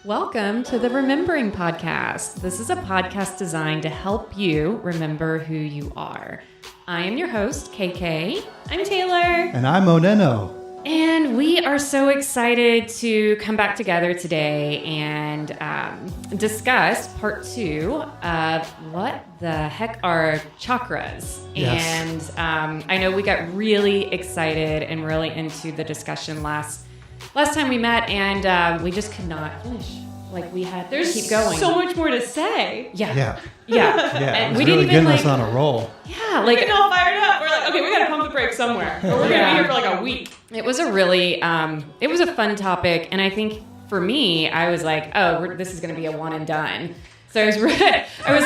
Welcome to the Remembering Podcast. This is a podcast designed to help you remember who you are. I am your host, KK. I'm Taylor. And I'm OnenO. And we are so excited to come back together today and discuss part 2 of what the heck are chakras. Yes. And I know we got really excited and really into the discussion last time we met, and we just could not finish. Like we had to keep going. So much more to say. Yeah. And we really didn't even getting like us on a roll. Yeah, We're getting all fired up. We're like, okay, we got to pump the brakes somewhere. Or we're going to be here for like a week. It was a really, it was a fun topic, and I think for me, I was like, oh, this is going to be a one and done. So I was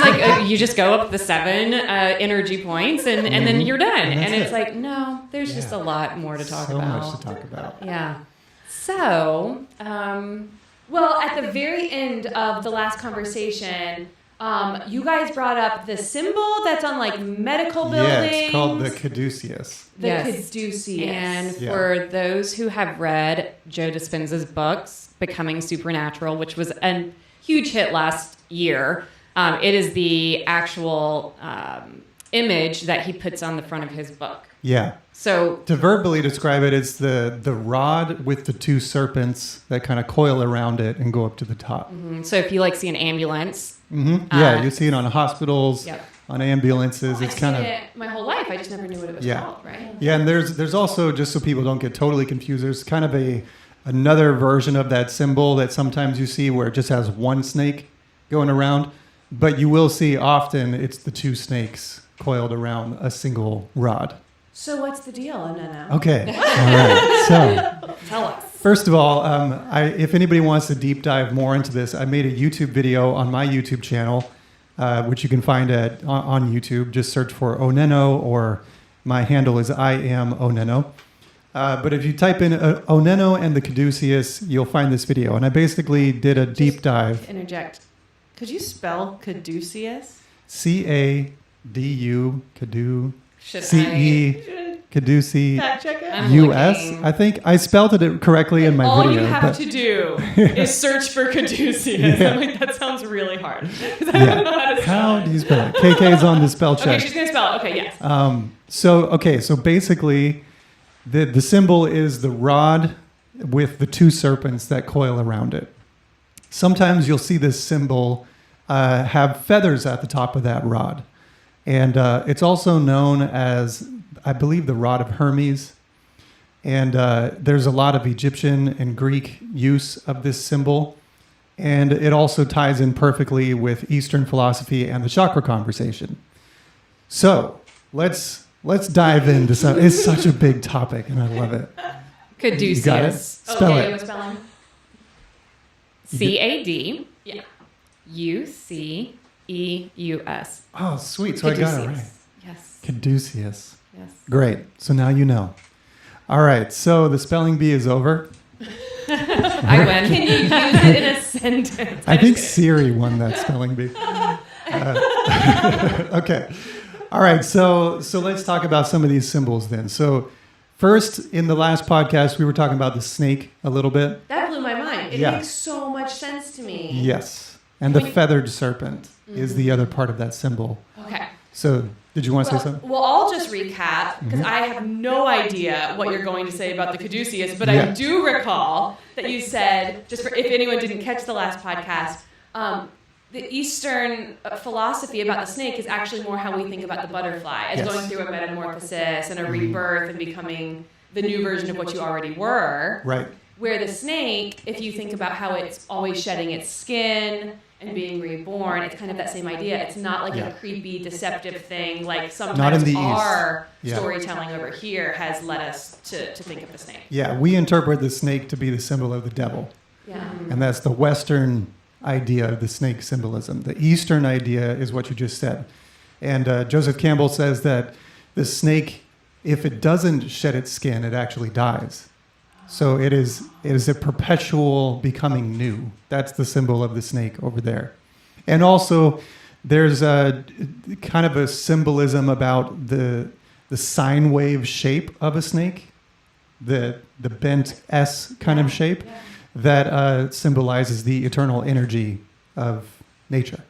like, you just go up the 7 energy points, and then you're done. And it's like, no, there's just a lot more to talk about. So much to talk about. Yeah. So, Well, at the very end of the last conversation, you guys brought up the symbol that's on like medical buildings. Yeah, it's called the caduceus. The Yes. caduceus. and for those who have read Joe Dispenza's books, Becoming Supernatural, which was a huge hit last year, it is the actual image that he puts on the front of his book. Yeah. So To verbally describe it, it's the rod with the 2 serpents that kind of coil around it and go up to the top. so if you like see an ambulance, Yeah, you see it on hospitals, Yep. on ambulances. It's I've kind seen of... it my whole life. I just never knew what it was called, right? Yeah, and there's also, just so people don't get totally confused, there's kind of another version of that symbol that sometimes you see where it just has one snake going around, but you will see often it's the 2 snakes coiled around a single rod. So what's the deal, OnenO? Okay, all right. So Tell us. first of all, if anybody wants to deep dive more into this, I made a YouTube video on my YouTube channel, which you can find on YouTube. Just search for OnenO, or my handle is I am OnenO. But if you type in OnenO and the caduceus, you'll find this video. And I basically did a deep dive. Interject. Could you spell caduceus? C-A-D-U, should C-E, caduceus. Fact check it. I'm U.S. looking. I think I spelled it correctly in my All video. you have but to do is search for caduceus. Yeah. I'm like, that sounds really hard. I don't know how to spell How it. do you spell it? KK's on the spell Okay, check. she's going to spell it. Okay, yes. So basically, the symbol is the rod with the 2 serpents that coil around it. Sometimes you'll see this symbol have feathers at the top of that rod. And it's also known as, I believe, the rod of Hermes. And there's a lot of Egyptian and Greek use of this symbol. And it also ties in perfectly with Eastern philosophy and the chakra conversation. So let's dive into some. It's such a big topic, and I love it. Caduceus. You got it? Spell okay, it. what's spelling? C-A-D-U-C-E-U-S. Yeah. Oh, sweet. So I got it right. Yes. Caduceus. Yes. Great. So now you know. All right. So the spelling bee is over. I win. Can you use it in a sentence? I think Siri won that spelling bee. Okay. All right. So let's talk about some of these symbols then. So first, in the last podcast, we were talking about the snake a little bit. That blew my mind. It Yeah. makes so much sense to me. Yes. And the feathered serpent is the other part of that symbol. Okay. So did you want to say something? Well, I'll just recap because I have no idea what you're going to say about the caduceus, but Yeah. I do recall that you said, just for if anyone didn't catch the last podcast, the Eastern philosophy about the snake is actually more how we think about the butterfly as Yes. going through a metamorphosis and a rebirth and becoming the new version of what you already were. Right. Where the snake, if you think about how it's always shedding its skin and being reborn, it's kind of that same idea. It's not like Yeah. a creepy, deceptive thing like Not in sometimes the East. our Yeah. storytelling over here has led us to think of the snake. Yeah. We interpret the snake to be the symbol of the devil. Yeah. And that's the Western idea of the snake symbolism. The Eastern idea is what you just said. And Joseph Campbell says that the snake, if it doesn't shed its skin, it actually dies. So it is a perpetual becoming new. That's the symbol of the snake over there. And also, there's a kind of a symbolism about the sine wave shape of a snake, the bent S kind of shape. that symbolizes the eternal energy of nature,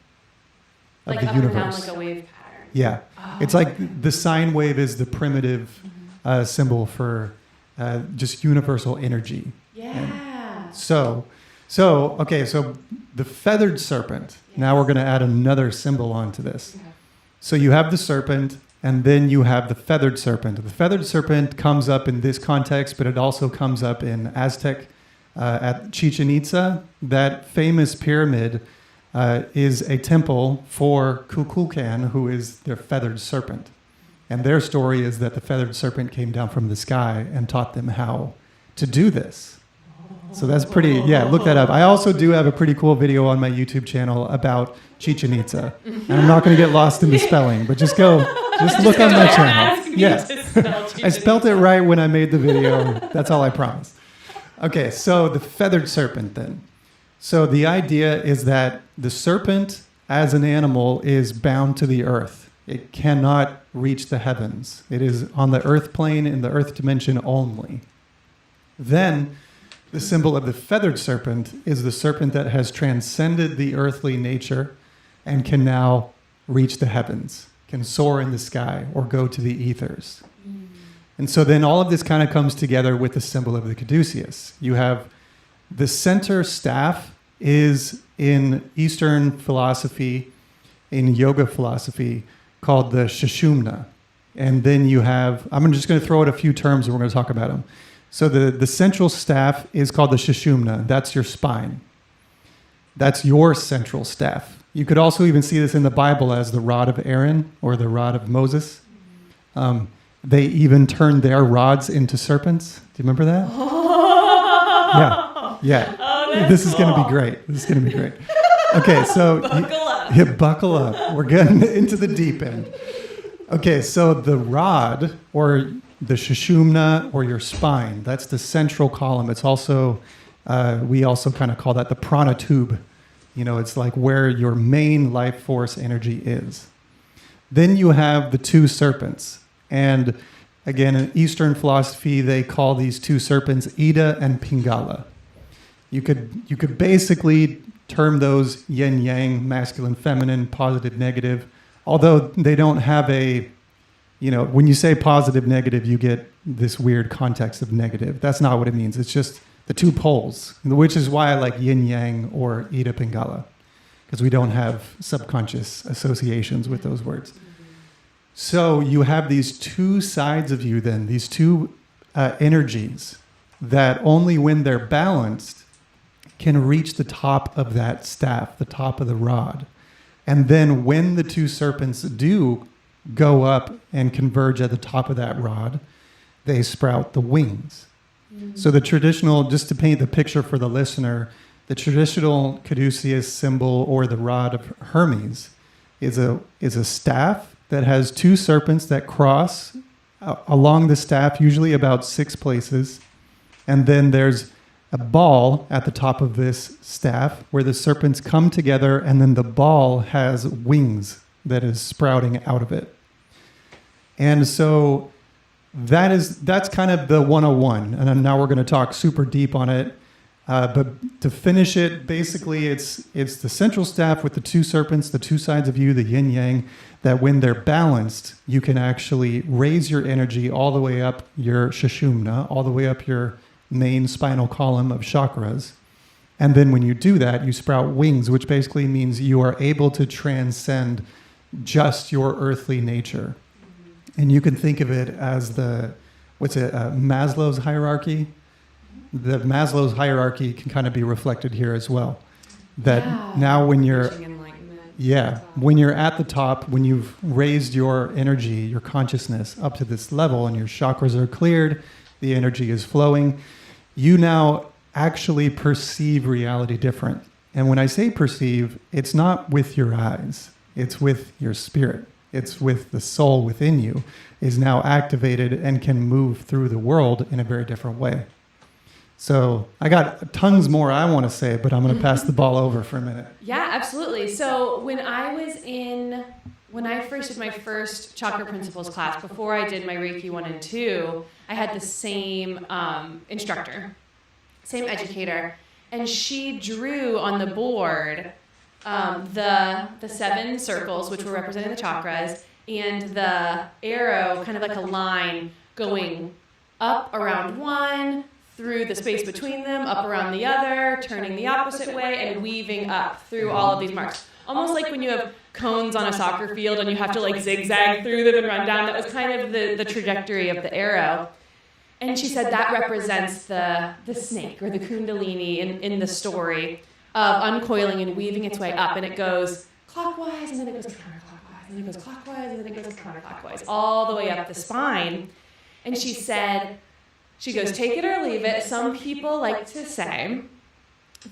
of Like the up and down, universe. like a wave pattern. Yeah. Oh. It's like the sine wave is the primitive symbol for just universal energy. Yeah. So the feathered serpent. Now we're going to add another symbol onto this. Okay. So you have the serpent, and then you have the feathered serpent. The feathered serpent comes up in this context, but it also comes up in Aztec at Chichen Itza. That famous pyramid is a temple for Kukulkan, who is their feathered serpent. And their story is that the feathered serpent came down from the sky and taught them how to do this. So that's pretty, look that up. I also do have a pretty cool video on my YouTube channel about Chichen Itza. And I'm not going to get lost in the spelling, but just look on my channel. Yes. I spelled it right when I made the video. That's all I promise. Okay, so the feathered serpent then. So the idea is that the serpent as an animal is bound to the earth. It cannot reach the heavens. It is on the earth plane, in the earth dimension only. Then the symbol of the feathered serpent is the serpent that has transcended the earthly nature and can now reach the heavens, can soar in the sky or go to the ethers. And so then all of this kind of comes together with the symbol of the caduceus. You have the center staff is in Eastern philosophy, in yoga philosophy, called the Sushumna. And then you have, I'm just going to throw out a few terms and we're going to talk about them. So the central staff is called the Sushumna. That's your spine. That's your central staff. You could also even see this in the Bible as the rod of Aaron or the rod of Moses. They even turned their rods into serpents. Do you remember that? Yeah. Oh, this is going to be great. This is going to be great. Okay, so buckle up. We're getting into the deep end. Okay, so the rod or the Sushumna or your spine, that's the central column. It's also, we also kind of call that the prana tube. You know, it's like where your main life force energy is. Then you have the two serpents. And again, in Eastern philosophy, they call these two serpents Ida and Pingala. You could basically term those yin-yang, masculine, feminine, positive, negative, although they don't have a, when you say positive, negative, you get this weird context of negative. That's not what it means. It's just the two poles, which is why I like yin-yang or Ida Pingala, because we don't have subconscious associations with those words. So you have these two sides of you then, these two energies that only when they're balanced can reach the top of that staff, the top of the rod. And then when the two serpents do go up and converge at the top of that rod, they sprout the wings. Mm-hmm. So the traditional, just to paint the picture for the listener, the traditional caduceus symbol or the rod of Hermes is a staff that has two serpents that cross along the staff, usually about 6 places. And then there's a ball at the top of this staff where the serpents come together, and then the ball has wings that is sprouting out of it. And so that's kind of the 101. And then now we're going to talk super deep on it. But to finish it, basically it's the central staff with the two serpents, the two sides of you, the yin yang, that when they're balanced, you can actually raise your energy all the way up your Sushumna, all the way up your main spinal column of chakras. And then when you do that, you sprout wings, which basically means you are able to transcend just your earthly nature. And you can think of it as Maslow's hierarchy. The Maslow's hierarchy can kind of be reflected here as well. That now when you're when you're at the top, when you've raised your energy, your consciousness up to this level and your chakras are cleared, the energy is flowing, you now actually perceive reality different. And when I say perceive, it's not with your eyes, it's with your spirit. It's with the soul within you is now activated and can move through the world in a very different way. So I got tons more I want to say, but I'm going to pass the ball over for a minute. Yeah, absolutely. So when I first did my first Chakra Principles class, before I did my Reiki 1 and 2, I had the same instructor, same educator. and she drew on the board the 7 circles, which were representing the chakras, and the arrow, kind of like a line going up around one, through the space between them, up around the other, turning the opposite way, and weaving up through all of these marks. Almost like when you have cones on a soccer field and you have to like zigzag through them and run down. That was kind of the trajectory of the arrow. And she said that represents the snake or the kundalini in the story of uncoiling and weaving its way up. And it goes clockwise, and then it goes counterclockwise, and then it goes clockwise, and then it goes counterclockwise, all the way up the spine. And she said, she goes, take it or leave it. Some people like to say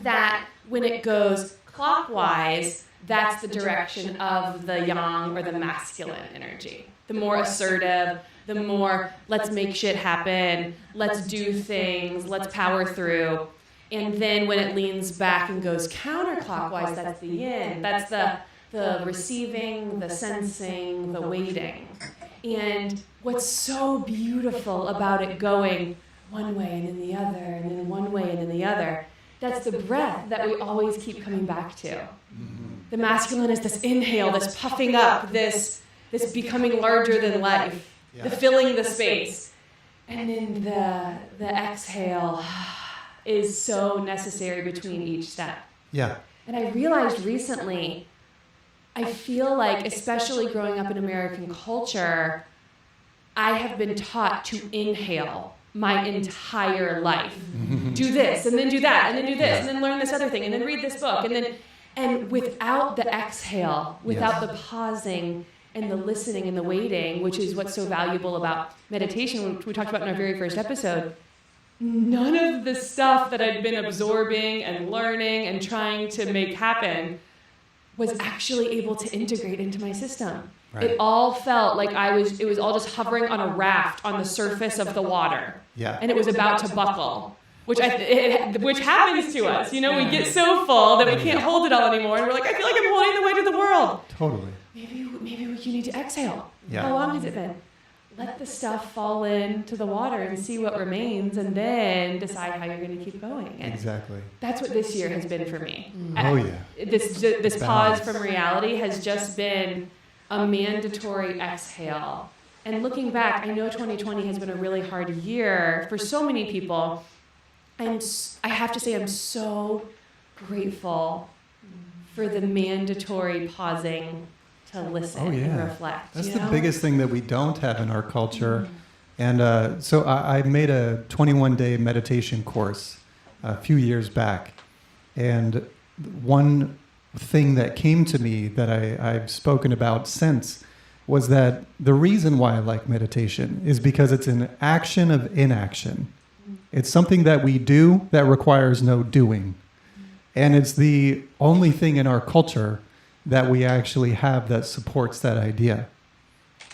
that when it goes clockwise, that's the direction of the yang or the masculine energy. The more assertive, the more let's make shit happen, let's do things, let's power through. And then when it leans back and goes counterclockwise, that's the yin. That's the receiving, the sensing, the waiting. And what's so beautiful about it going one way and then the other, and then one way and then the other, that's the breath that we always keep coming back to. Mm-hmm. The masculine is this inhale, this puffing up, this becoming larger than life, the filling the space. And then the exhale is so necessary between each step. Yeah. And I realized recently, I feel like, especially growing up in American culture, I have been taught to inhale my entire life. Do this, and then do that, and then do this, and then learn this other thing, and then read this book, and without the exhale, without the pausing and the listening and the waiting, which is what's so valuable about meditation, which we talked about in our very first episode, none of the stuff that I'd been absorbing and learning and trying to make happen was actually able to integrate into my system. Right. It all felt like it was all just hovering on a raft on the surface of the water. Yeah. And it was about to buckle, which happens to us. You know, we get so full that we can't hold it all anymore. And we're like, I feel like I'm holding the weight of the world. Totally. Maybe you need to exhale. Yeah. How long has it been? Let the stuff fall into the water and see what remains, and then decide how you're going to keep going. And exactly. That's what this year has been for me. Oh, yeah. This pause from reality has just been a mandatory exhale. And looking back, I know 2020 has been a really hard year for so many people. I have to say I'm so grateful for the mandatory pausing to listen and reflect. That's the biggest thing that we don't have in our culture. And so I made a 21-day meditation course a few years back. And one thing that came to me that I've spoken about since was that the reason why I like meditation is because it's an action of inaction. It's something that we do that requires no doing. And it's the only thing in our culture that we actually have that supports that idea.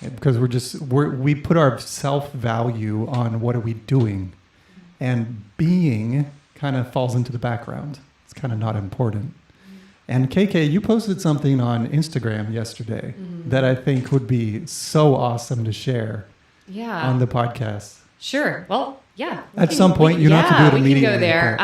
Because we put our self-value on what are we doing. And being kind of falls into the background. It's kind of not important. And KK, you posted something on Instagram yesterday that I think would be so awesome to share on the podcast. Sure. Well, yeah. At some point, you don't have to do it immediately. We can go there.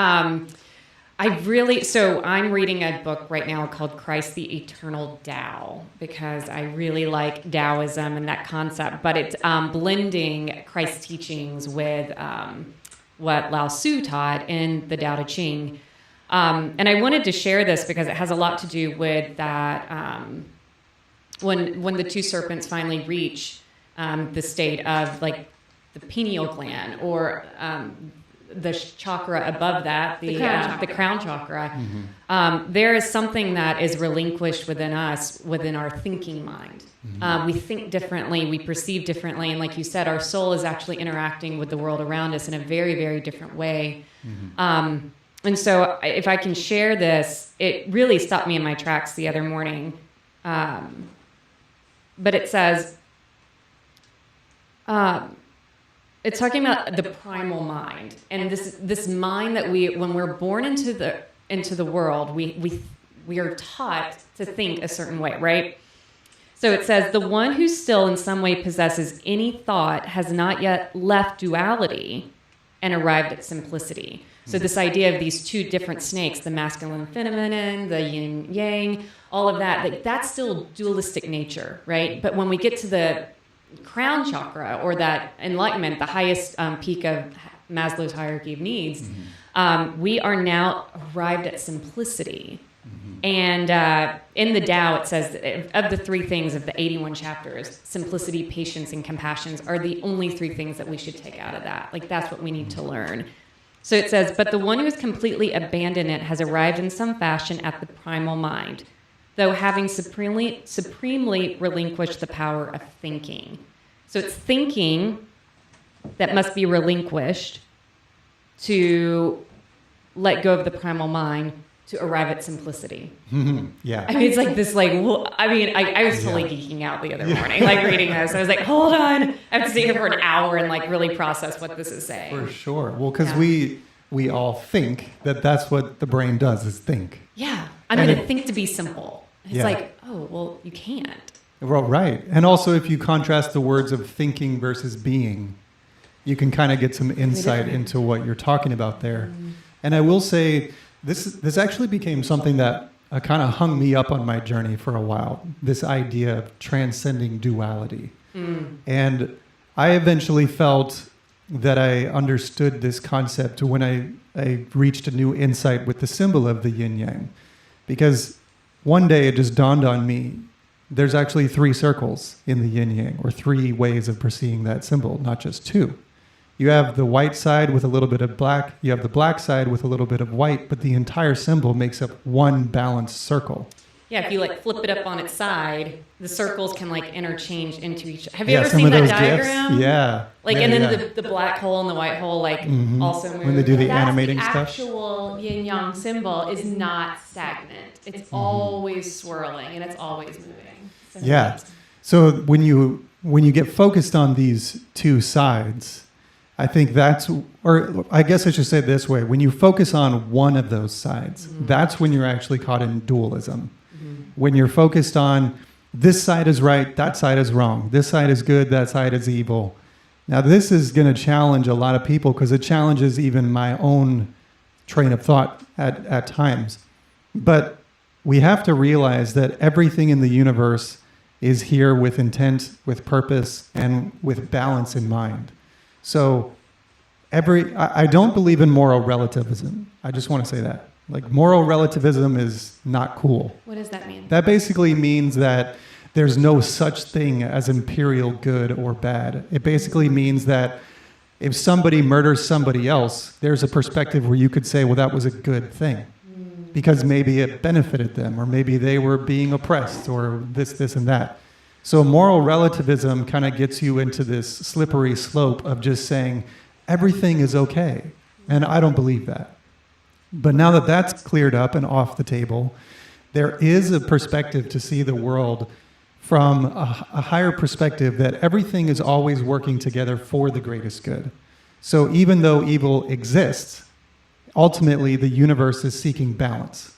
I'm reading a book right now called Christ the Eternal Dao, because I really like Taoism and that concept, but it's blending Christ's teachings with what Lao Tzu taught in the Tao Te Ching. And I wanted to share this because it has a lot to do with that when the two serpents finally reach the state of like the pineal gland or the chakra above that, the crown chakra. There is something that is relinquished within us, within our thinking mind. We think differently, we perceive differently, and like you said, our soul is actually interacting with the world around us in a very, very different way. And so if I can share this, it really stopped me in my tracks the other morning. But it says, it's talking about the primal mind, and this mind that when we're born into the world, we are taught to think a certain way, right? So it says, the one who still in some way possesses any thought has not yet left duality and arrived at simplicity. So this idea of these two different snakes, the masculine and feminine, the yin yang, all of that, like, that's still dualistic nature, right? But when we get to the crown chakra, or that enlightenment, the highest peak of Maslow's hierarchy of needs, we are now arrived at simplicity. And in the Tao, it says, of the three things of the 81 chapters, simplicity, patience, and compassion are the only three things that we should take out of that. Like, that's what we need to learn. So it says, but the one who has completely abandoned it has arrived in some fashion at the primal mind, though having supremely relinquished the power of thinking. So it's thinking that must be relinquished to let go of the primal mind to arrive at simplicity. Yeah. I mean, it's like this, like, well, I mean, I was totally geeking out the other morning, like reading this. I was like, hold on. I have to sit here for an hour and like really process what this is saying. For sure. Well, because we all think that that's what the brain does, is think. Yeah. I'm going to think to be simple. It's like, oh, well, you can't. Well, right. And also, if you contrast the words of thinking versus being, you can kind of get some insight into what you're talking about there. And I will say, this actually became something that kind of hung me up on my journey for a while, this idea of transcending duality. And I eventually felt that I understood this concept when I reached a new insight with the symbol of the yin-yang. Because one day it just dawned on me, there's actually three circles in the yin-yang, or three ways of perceiving that symbol, not just two. You have the white side with a little bit of black. You have the black side with a little bit of white, but the entire symbol makes up one balanced circle. Yeah, if you like flip it up on its side, the circles can like interchange into each other. Have you ever some seen of that those diagram? GIFs. Yeah. Like, yeah, and then the black hole and the white hole like also move. When they do the That's animating the stuff. actual yin-yang symbol is not stagnant. It's always swirling and it's always moving. So Yeah. So when you get focused on these two sides, I think that's, or I guess I should say it this way, when you focus on one of those sides, that's when you're actually caught in dualism. When you're focused on this side is right, that side is wrong, this side is good, that side is evil. Now this is going to challenge a lot of people because it challenges even my own train of thought at times. But we have to realize that everything in the universe is here with intent, with purpose, and with balance in mind. So I don't believe in moral relativism. I just want to say that. Like, moral relativism is not cool. what does that mean? That basically means that there's no such thing as imperial good or bad. It basically means that if somebody murders somebody else, there's a perspective where you could say, well, that was a good thing. Because maybe it benefited them, or maybe they were being oppressed, or this, and that. So moral relativism kind of gets you into this slippery slope of just saying, everything is okay. And I don't believe that. But now that that's cleared up and off the table, there is a perspective to see the world from a higher perspective, that everything is always working together for the greatest good. So even though evil exists, ultimately the universe is seeking balance.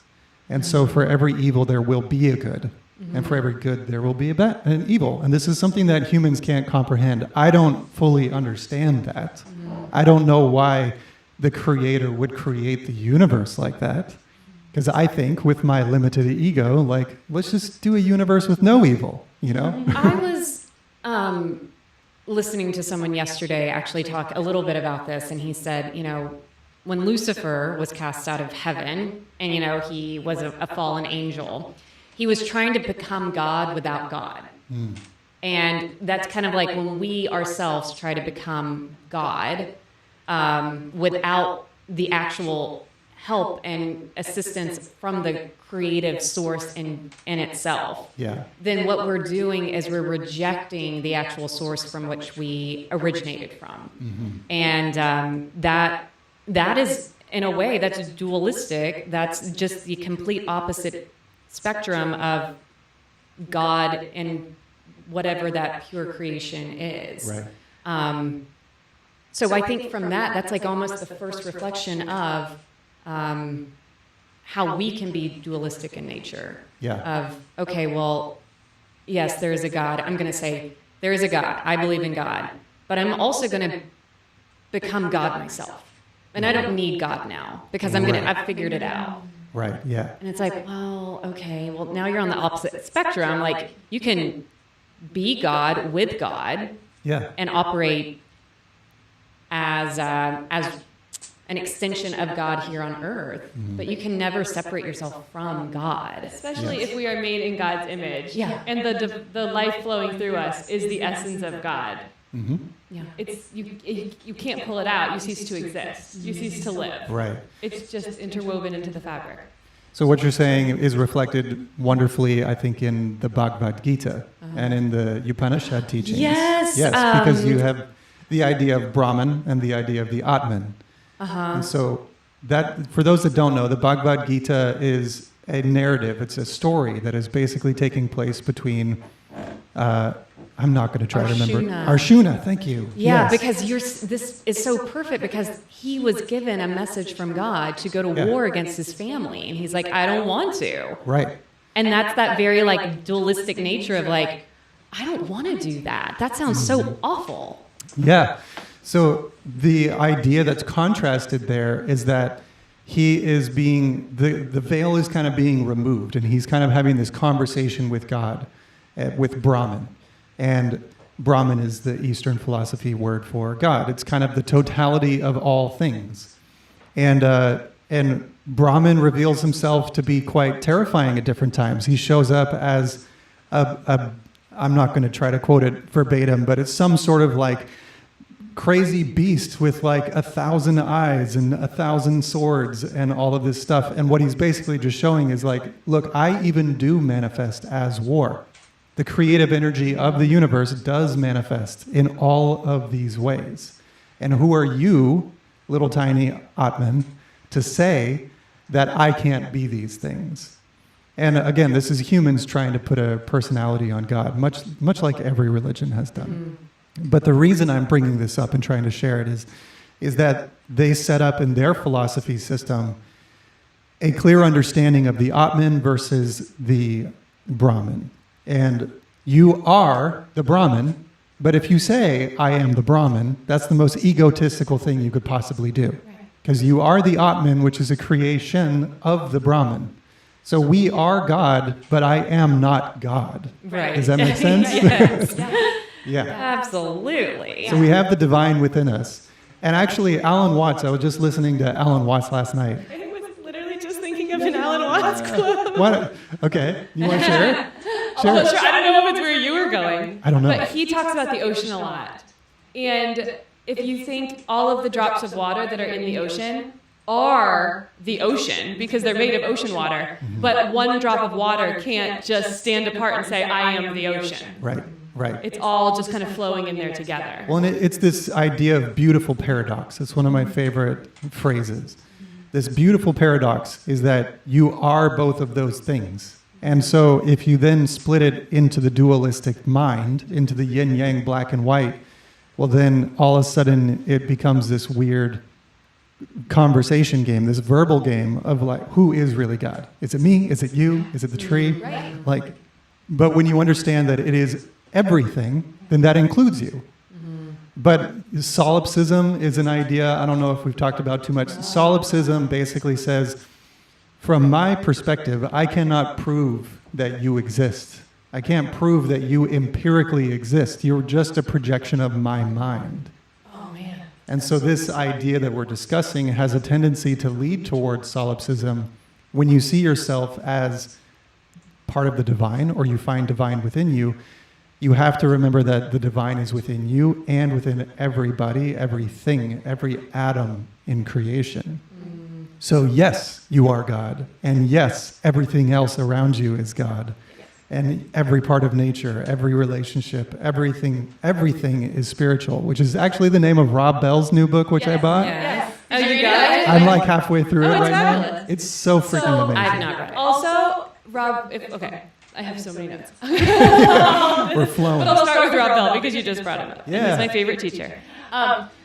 And so for every evil, there will be a good. And for every good, there will be an evil. And this is something that humans can't comprehend. I don't fully understand that. I don't know why the creator would create the universe like that. Because I think, with my limited ego, like, let's just do a universe with no evil, you know? I was listening to someone yesterday actually talk a little bit about this, and he said, you know, when Lucifer was cast out of heaven, and, you know, he was a fallen angel, he was trying to become God without God. And that's kind of like when we ourselves try to become God without the actual help and assistance from the creative source in itself. Yeah. Then what we're doing is we're rejecting the actual source from which we originated from. And that is, in a way, that's dualistic. That's just the complete opposite spectrum of God and whatever that pure creation is. Right. So I think from that's like almost the first reflection of how we can be dualistic in nature. Yeah. Of, okay, well, yes, there is a God. I'm going to say, there is a God. I believe in God. But I'm also going to become God myself. And I don't need God now because I've figured it out. Right, yeah. And it's like, well, okay, well, now you're on the opposite spectrum. Like, you can be God with God and operate as an extension of God here on earth, but you can never separate yourself from God. Especially if we are made in God's image. Yeah. And the life flowing through us is the essence of God. Mm-hmm. Yeah. It's you can't pull it out. You cease to exist. You cease to live. Right. It's just interwoven into the fabric. So what you're saying is reflected wonderfully, I think, in the Bhagavad-Gita and in the Upanishad teachings. Yes. Yes, because you have the idea of Brahman and the idea of the Atman. And so that, for those that don't know, the Bhagavad-Gita is a narrative. It's a story that is basically taking place between, I'm not going to try to remember. Arjuna, thank you. Yeah, Yes. because this is so perfect because he was given a message from God to go to war against his family. And he's like, I don't want to. Right. And that's that very like dualistic nature of like, I don't want to do that. That sounds so awful. Yeah. So the idea that's contrasted there is that he is being, the veil is kind of being removed, and he's kind of having this conversation with God, with Brahman. And Brahman is the Eastern philosophy word for God. It's kind of the totality of all things. And Brahman reveals himself to be quite terrifying at different times. He shows up as I'm not going to try to quote it verbatim, but it's some sort of like crazy beast with like 1,000 eyes and 1,000 swords and all of this stuff. And what he's basically just showing is like, look, I even do manifest as war. The creative energy of the universe does manifest in all of these ways. And who are you, little tiny Atman, to say that I can't be these things? And again, this is humans trying to put a personality on God, much like every religion has done. But the reason I'm bringing this up and trying to share it is that they set up in their philosophy system a clear understanding of the Atman versus the Brahman. And you are the Brahman, but if you say, I am the Brahman, that's the most egotistical thing you could possibly do. Because you are the Atman, which is a creation of the Brahman. So we are God, but I am not God. Right. Does that make sense? Yes. Yeah. Absolutely. So we have the divine within us. And actually, Alan Watts, I was just listening to Alan Watts last night. I was literally just thinking of an Alan Watts quote. What? Okay. You want to share it? Share Well, it. sure, I don't know if it's where you were going. I don't know. But he talks about the ocean a lot. And if you think all of the drops of water that are in the ocean are the ocean because they're made of ocean water, but one drop of water can't just stand apart and say, I am the ocean. Right. Right. It's all just kind of flowing in there together. Well, and it's this idea of beautiful paradox. It's one of my favorite phrases. This beautiful paradox is that you are both of those things. And so if you then split it into the dualistic mind, into the yin-yang, black and white, well, then all of a sudden it becomes this weird conversation game, this verbal game of like, who is really God? Is it me? Is it you? Is it the tree? Right. Like, but when you understand that it is everything, then that includes you. But solipsism is an idea, I don't know if we've talked about too much. Solipsism basically says, from my perspective, I cannot prove that you exist. I can't prove that you empirically exist. You're just a projection of my mind. Oh, man. And so this idea that we're discussing has a tendency to lead towards solipsism when you see yourself as part of the divine, or you find divine within you. You have to remember that the divine is within you and within everybody, everything, every atom in creation. So yes, you are God. And yes, everything else around you is God. And every part of nature, every relationship, everything is spiritual, which is actually the name of Rob Bell's new book, which I bought. Yes. Oh, you got it? I'm like halfway through it it's right now. fabulous. It's so freaking amazing. I've not read it. Also, Rob, okay, I have so many notes. We're flowing. But I'll start with Rob Bell because you just brought him up. Yeah. He's my favorite teacher.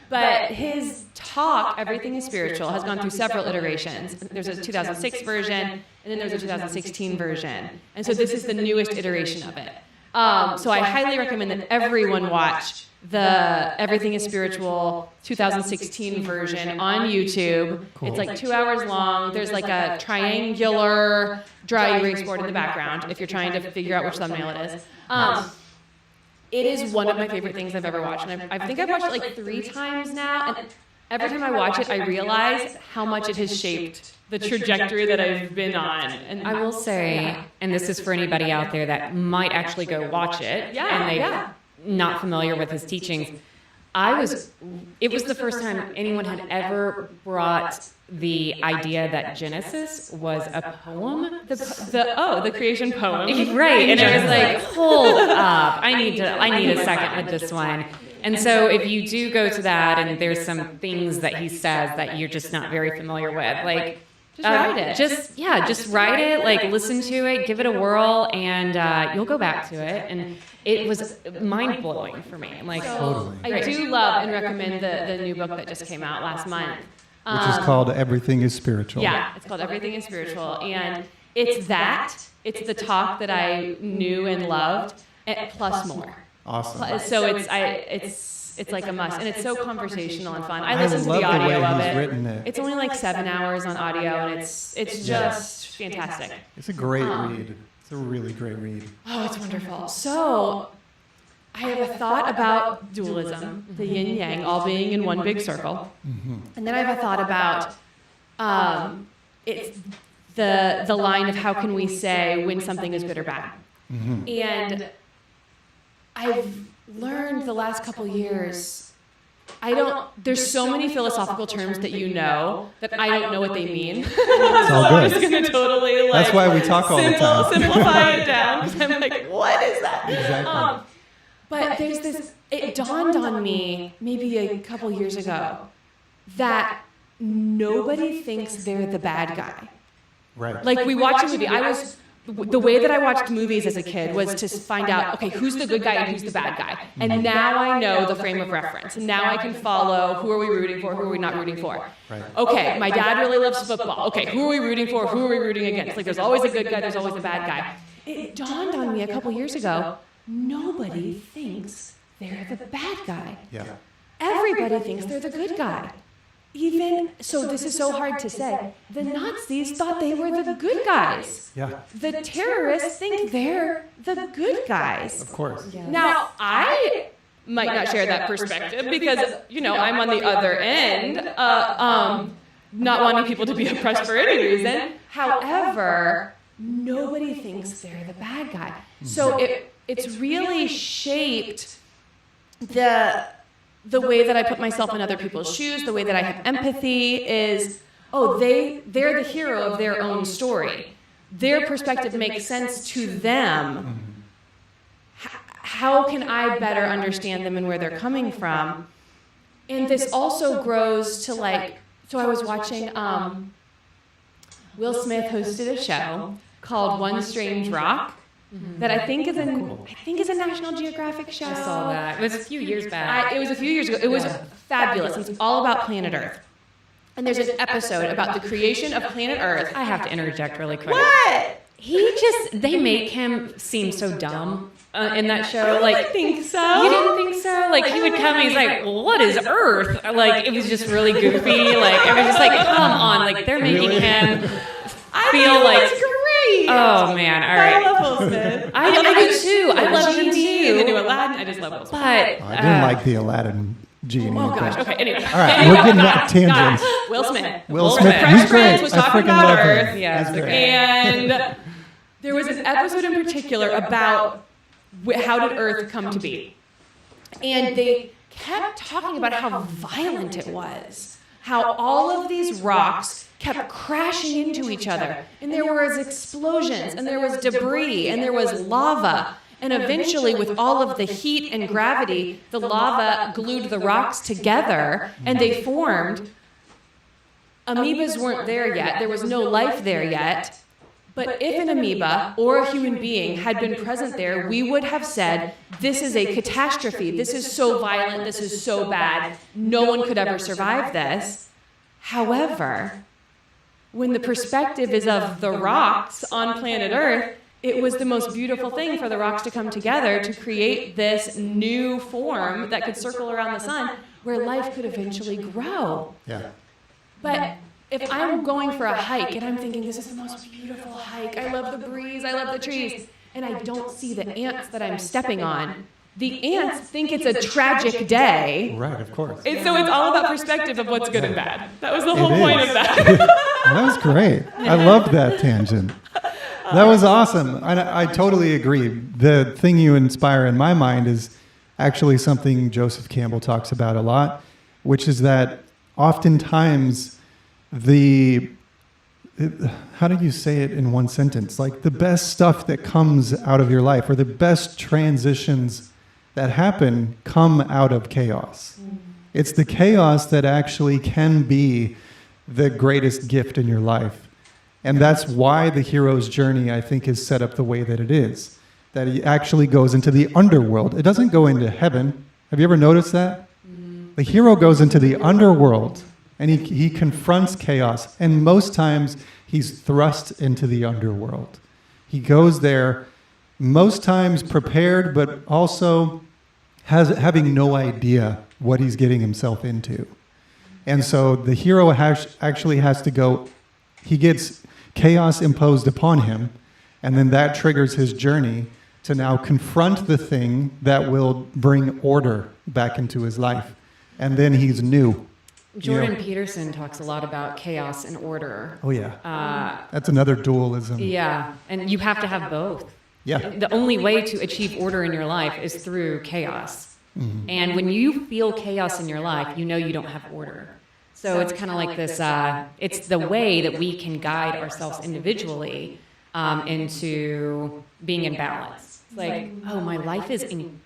But his talk, Everything is Spiritual, has gone through several iterations. There's a 2006 version, and then there's a 2016 version. And so this is the newest iteration of it. So I highly recommend that everyone watch the Everything is Spiritual 2016 version on YouTube. Cool. It's like 2 hours long. There's like a triangular dry erase board in the background if you're trying to figure out which thumbnail it is. It is one of my favorite things I've ever watched. And I think I've watched it like 3 times now. And every time I watch it, I realize how much it has shaped the trajectory that I've been on. And I will say, and this is for anybody out there that might actually go watch it, and they're not familiar with his teachings. It was the first time anyone had ever brought the idea that Genesis was a poem. The creation poem. Right. And it was like, hold up. I need a second with this one. And so if you do go to that and there's some things that he says that you're just not very familiar with, like, just write it. Just write it, like listen to it, give it a whirl, and you'll go back to it. And it was mind-blowing for me. Like, Totally. I do love and recommend the new book that just came out last month. Which is called Everything is Spiritual. Yeah, it's called Everything is Spiritual. And it's the talk that I knew and loved, plus more. Awesome. So it's like a must, and it's so conversational and fun. I I listen to love the audio the way of he's it. written it. It's only like 7 hours on audio, and it's just fantastic. It's a great read. It's a really great read. Oh, it's wonderful. So I have a thought about dualism, the yin yang, all being in one big circle, and then I have a thought about it's the line of how can we say when something is good or bad, and I've learned the last couple years, there's so many philosophical terms that that I don't know what they mean. It's all I'm good. just going to totally That's why we talk all the time. simplify it down, because I'm like, what is that? Exactly. But there's it dawned on me maybe a couple years ago that nobody thinks they're the bad guy. Right. Like we watch a movie. The way that I watched movies as a kid was to find out, okay, who's the good guy and who's the bad guy. And now I know the frame of reference. And now I can follow who are we rooting for, who are we not rooting for. Right. Okay, my dad really loves football. Okay, who are we rooting for, who are we rooting against? Like there's always a good guy, there's always a bad guy. It dawned on me a couple years ago, nobody thinks they're the bad guy. Yeah. Everybody thinks they're the good guy. Even, so this is so hard to say, the Nazis thought they were the good guys. Yeah. The terrorists think they're the good guys. Of course. Yeah. Now, I might not share that perspective because, I'm on the other end, not wanting people to be oppressed for any reason. However, nobody thinks they're the bad guy. So it's really shaped the way that I put myself in other people's shoes, the way that I have empathy is, they're the hero of their own story. Their perspective makes sense to them. How can I better understand them and where they're coming from? And this also grows to so I was watching, Will Smith hosted a show called One Strange Rock. That I think is a National Geographic show. I saw that. It was a few years back. It was a few years ago. It was fabulous. It's all about planet Earth. And there's an episode about the creation of planet Earth. I have to interject really quick. What? They make him seem so dumb in that show. I didn't think so. You didn't think so? Like, he would come and he's like, well, what is Earth? Like, it was just really goofy. Like, it was just like, come on. Like, they're making him feel like... Oh man! All right. I love Will Smith. I do too. I love him too. The new Aladdin. I just love Will Smith. But I didn't like the Aladdin genie. Oh gosh. Okay. Anyway. All right, we're getting off tangents. Will Smith. Will Smith. Fresh He's great. Prince was I talking freaking about love him. Earth. Yeah, He's great. And there was an episode in particular about how did Earth come to be, and they kept talking about how violent it was, how all of these rocks kept crashing into each other, and there was explosions, and there was debris, and there was lava, and eventually with all of the heat and gravity, the lava glued the rocks together, and they formed. Amoebas weren't there yet. There was no life there yet. But if an amoeba or a human being had been present there, we would have said, this is a catastrophe. This is so violent. This is so bad. No one could ever survive this. However, when the perspective is of the rocks on planet Earth, it was the most beautiful thing for the rocks to come together to create this new form that could circle around the sun where life could eventually grow. Yeah. But if I'm going for a hike and I'm thinking, this is the most beautiful hike, I love the breeze, I love the trees, and I don't see the ants that I'm stepping on, the ants think it's a tragic day. Right, of course. And so it's all about perspective of what's good and bad. That was the whole point of that. That was great. I loved that tangent. That was awesome. I totally agree. The thing you inspire in my mind is actually something Joseph Campbell talks about a lot, which is that oftentimes how do you say it in one sentence? Like the best stuff that comes out of your life, or the best transitions that happen, come out of chaos. It's the chaos that actually can be the greatest gift in your life. And that's why the hero's journey, I think, is set up the way that it is. That he actually goes into the underworld. It doesn't go into heaven. Have you ever noticed that? The hero goes into the underworld, and he confronts chaos. And most times, he's thrust into the underworld. He goes there, most times prepared, but also having no idea what he's getting himself into. And so the hero actually has to go, he gets chaos imposed upon him, and then that triggers his journey to now confront the thing that will bring order back into his life. And then he's new. Jordan Peterson talks a lot about chaos and order. Oh, yeah. That's another dualism. Yeah, and you have to have both. Yeah. The only way to achieve order in your life is through chaos. Mm-hmm. And when you feel chaos in your life, you know you don't have order. So it's kind of like this, it's the way that we can guide ourselves individually into being in balance. It's like, oh, my life is in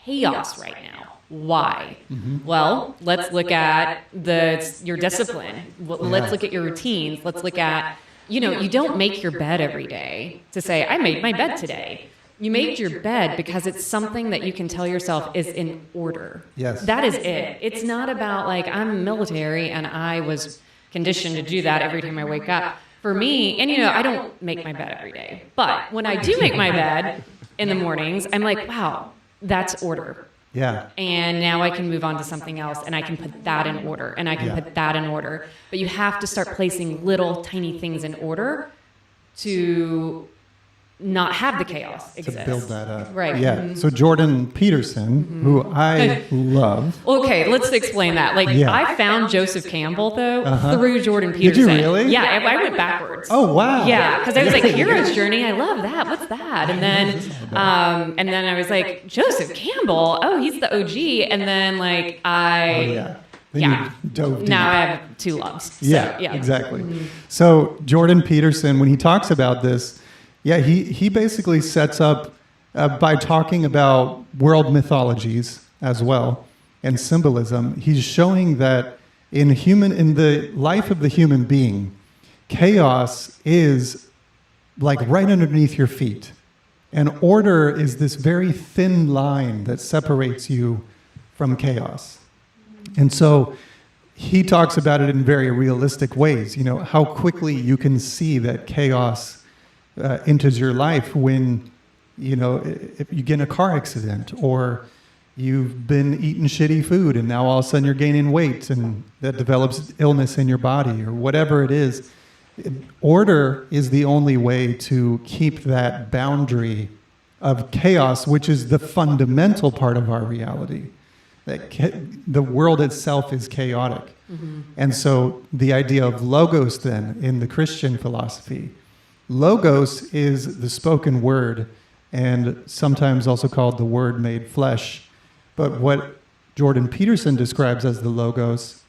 chaos right now. Why? Mm-hmm. Well, let's look at your discipline. Let's look at your routines. Let's look at, you don't make your bed every day to say, I made my bed today. You made your bed because it's something that you can tell yourself is in order. Yes. That is it. It's not about like, I'm military and I was conditioned to do that every time I wake up. For me, and I don't make my bed every day, but when I do make my bed in the mornings, I'm like, wow, that's order. Yeah. And now I can move on to something else, and I can put that in order, and I can put that in order. But you have to start placing little tiny things in order to not have the chaos exist. To build that up. Right. Yeah. Mm-hmm. So Jordan Peterson, who I love. Okay, let's explain that. I found Joseph Campbell, though, through Jordan Peterson. Did you really? Yeah, I went backwards. Oh, wow. Yeah, because I was like, hero's journey, I love that. What's that? And then I was like, Joseph Campbell, oh, he's the OG. And then You dove deep. Now I have two loves. So, yeah, exactly. Mm-hmm. So Jordan Peterson, when he talks about this, he basically sets up by talking about world mythologies as well and symbolism. He's showing that in the life of the human being, chaos is like right underneath your feet, and order is this very thin line that separates you from chaos. And so he talks about it in very realistic ways. How quickly you can see that chaos enters your life when, if you get in a car accident, or you've been eating shitty food and now all of a sudden you're gaining weight and that develops illness in your body, or whatever it is. Order is the only way to keep that boundary of chaos, which is the fundamental part of our reality. That the world itself is chaotic. Mm-hmm. And so the idea of logos then in the Christian philosophy, logos is the spoken word, and sometimes also called the word made flesh. But what Jordan Peterson describes as the logos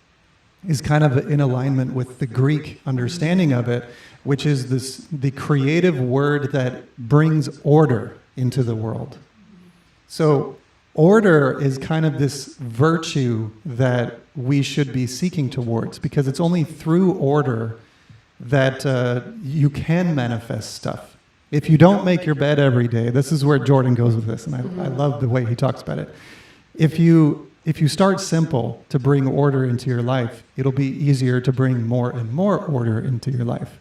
is kind of in alignment with the Greek understanding of it, which is the creative word that brings order into the world. So order is kind of this virtue that we should be seeking towards, because it's only through order that you can manifest stuff. If you don't make your bed every day, this is where Jordan goes with this, and I love the way he talks about it. If you start simple to bring order into your life, it'll be easier to bring more and more order into your life.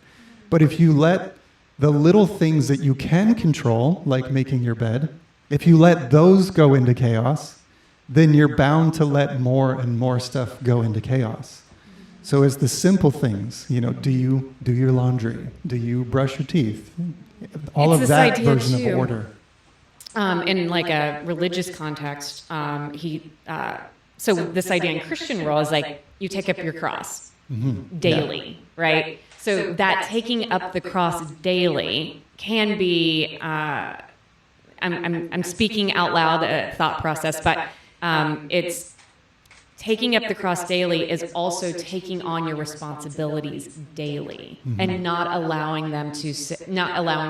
But if you let the little things that you can control, like making your bed, if you let those go into chaos, then you're bound to let more and more stuff go into chaos. So it's the simple things, do you do your laundry? Do you brush your teeth? All It's of this that idea version too. of order. In like a religious context, so this idea in Christian world is like you take up your cross daily, right? So that taking up the cross daily can be, I'm speaking out loud, a thought process, but it's taking up the cross daily is also taking on your responsibilities daily and not allowing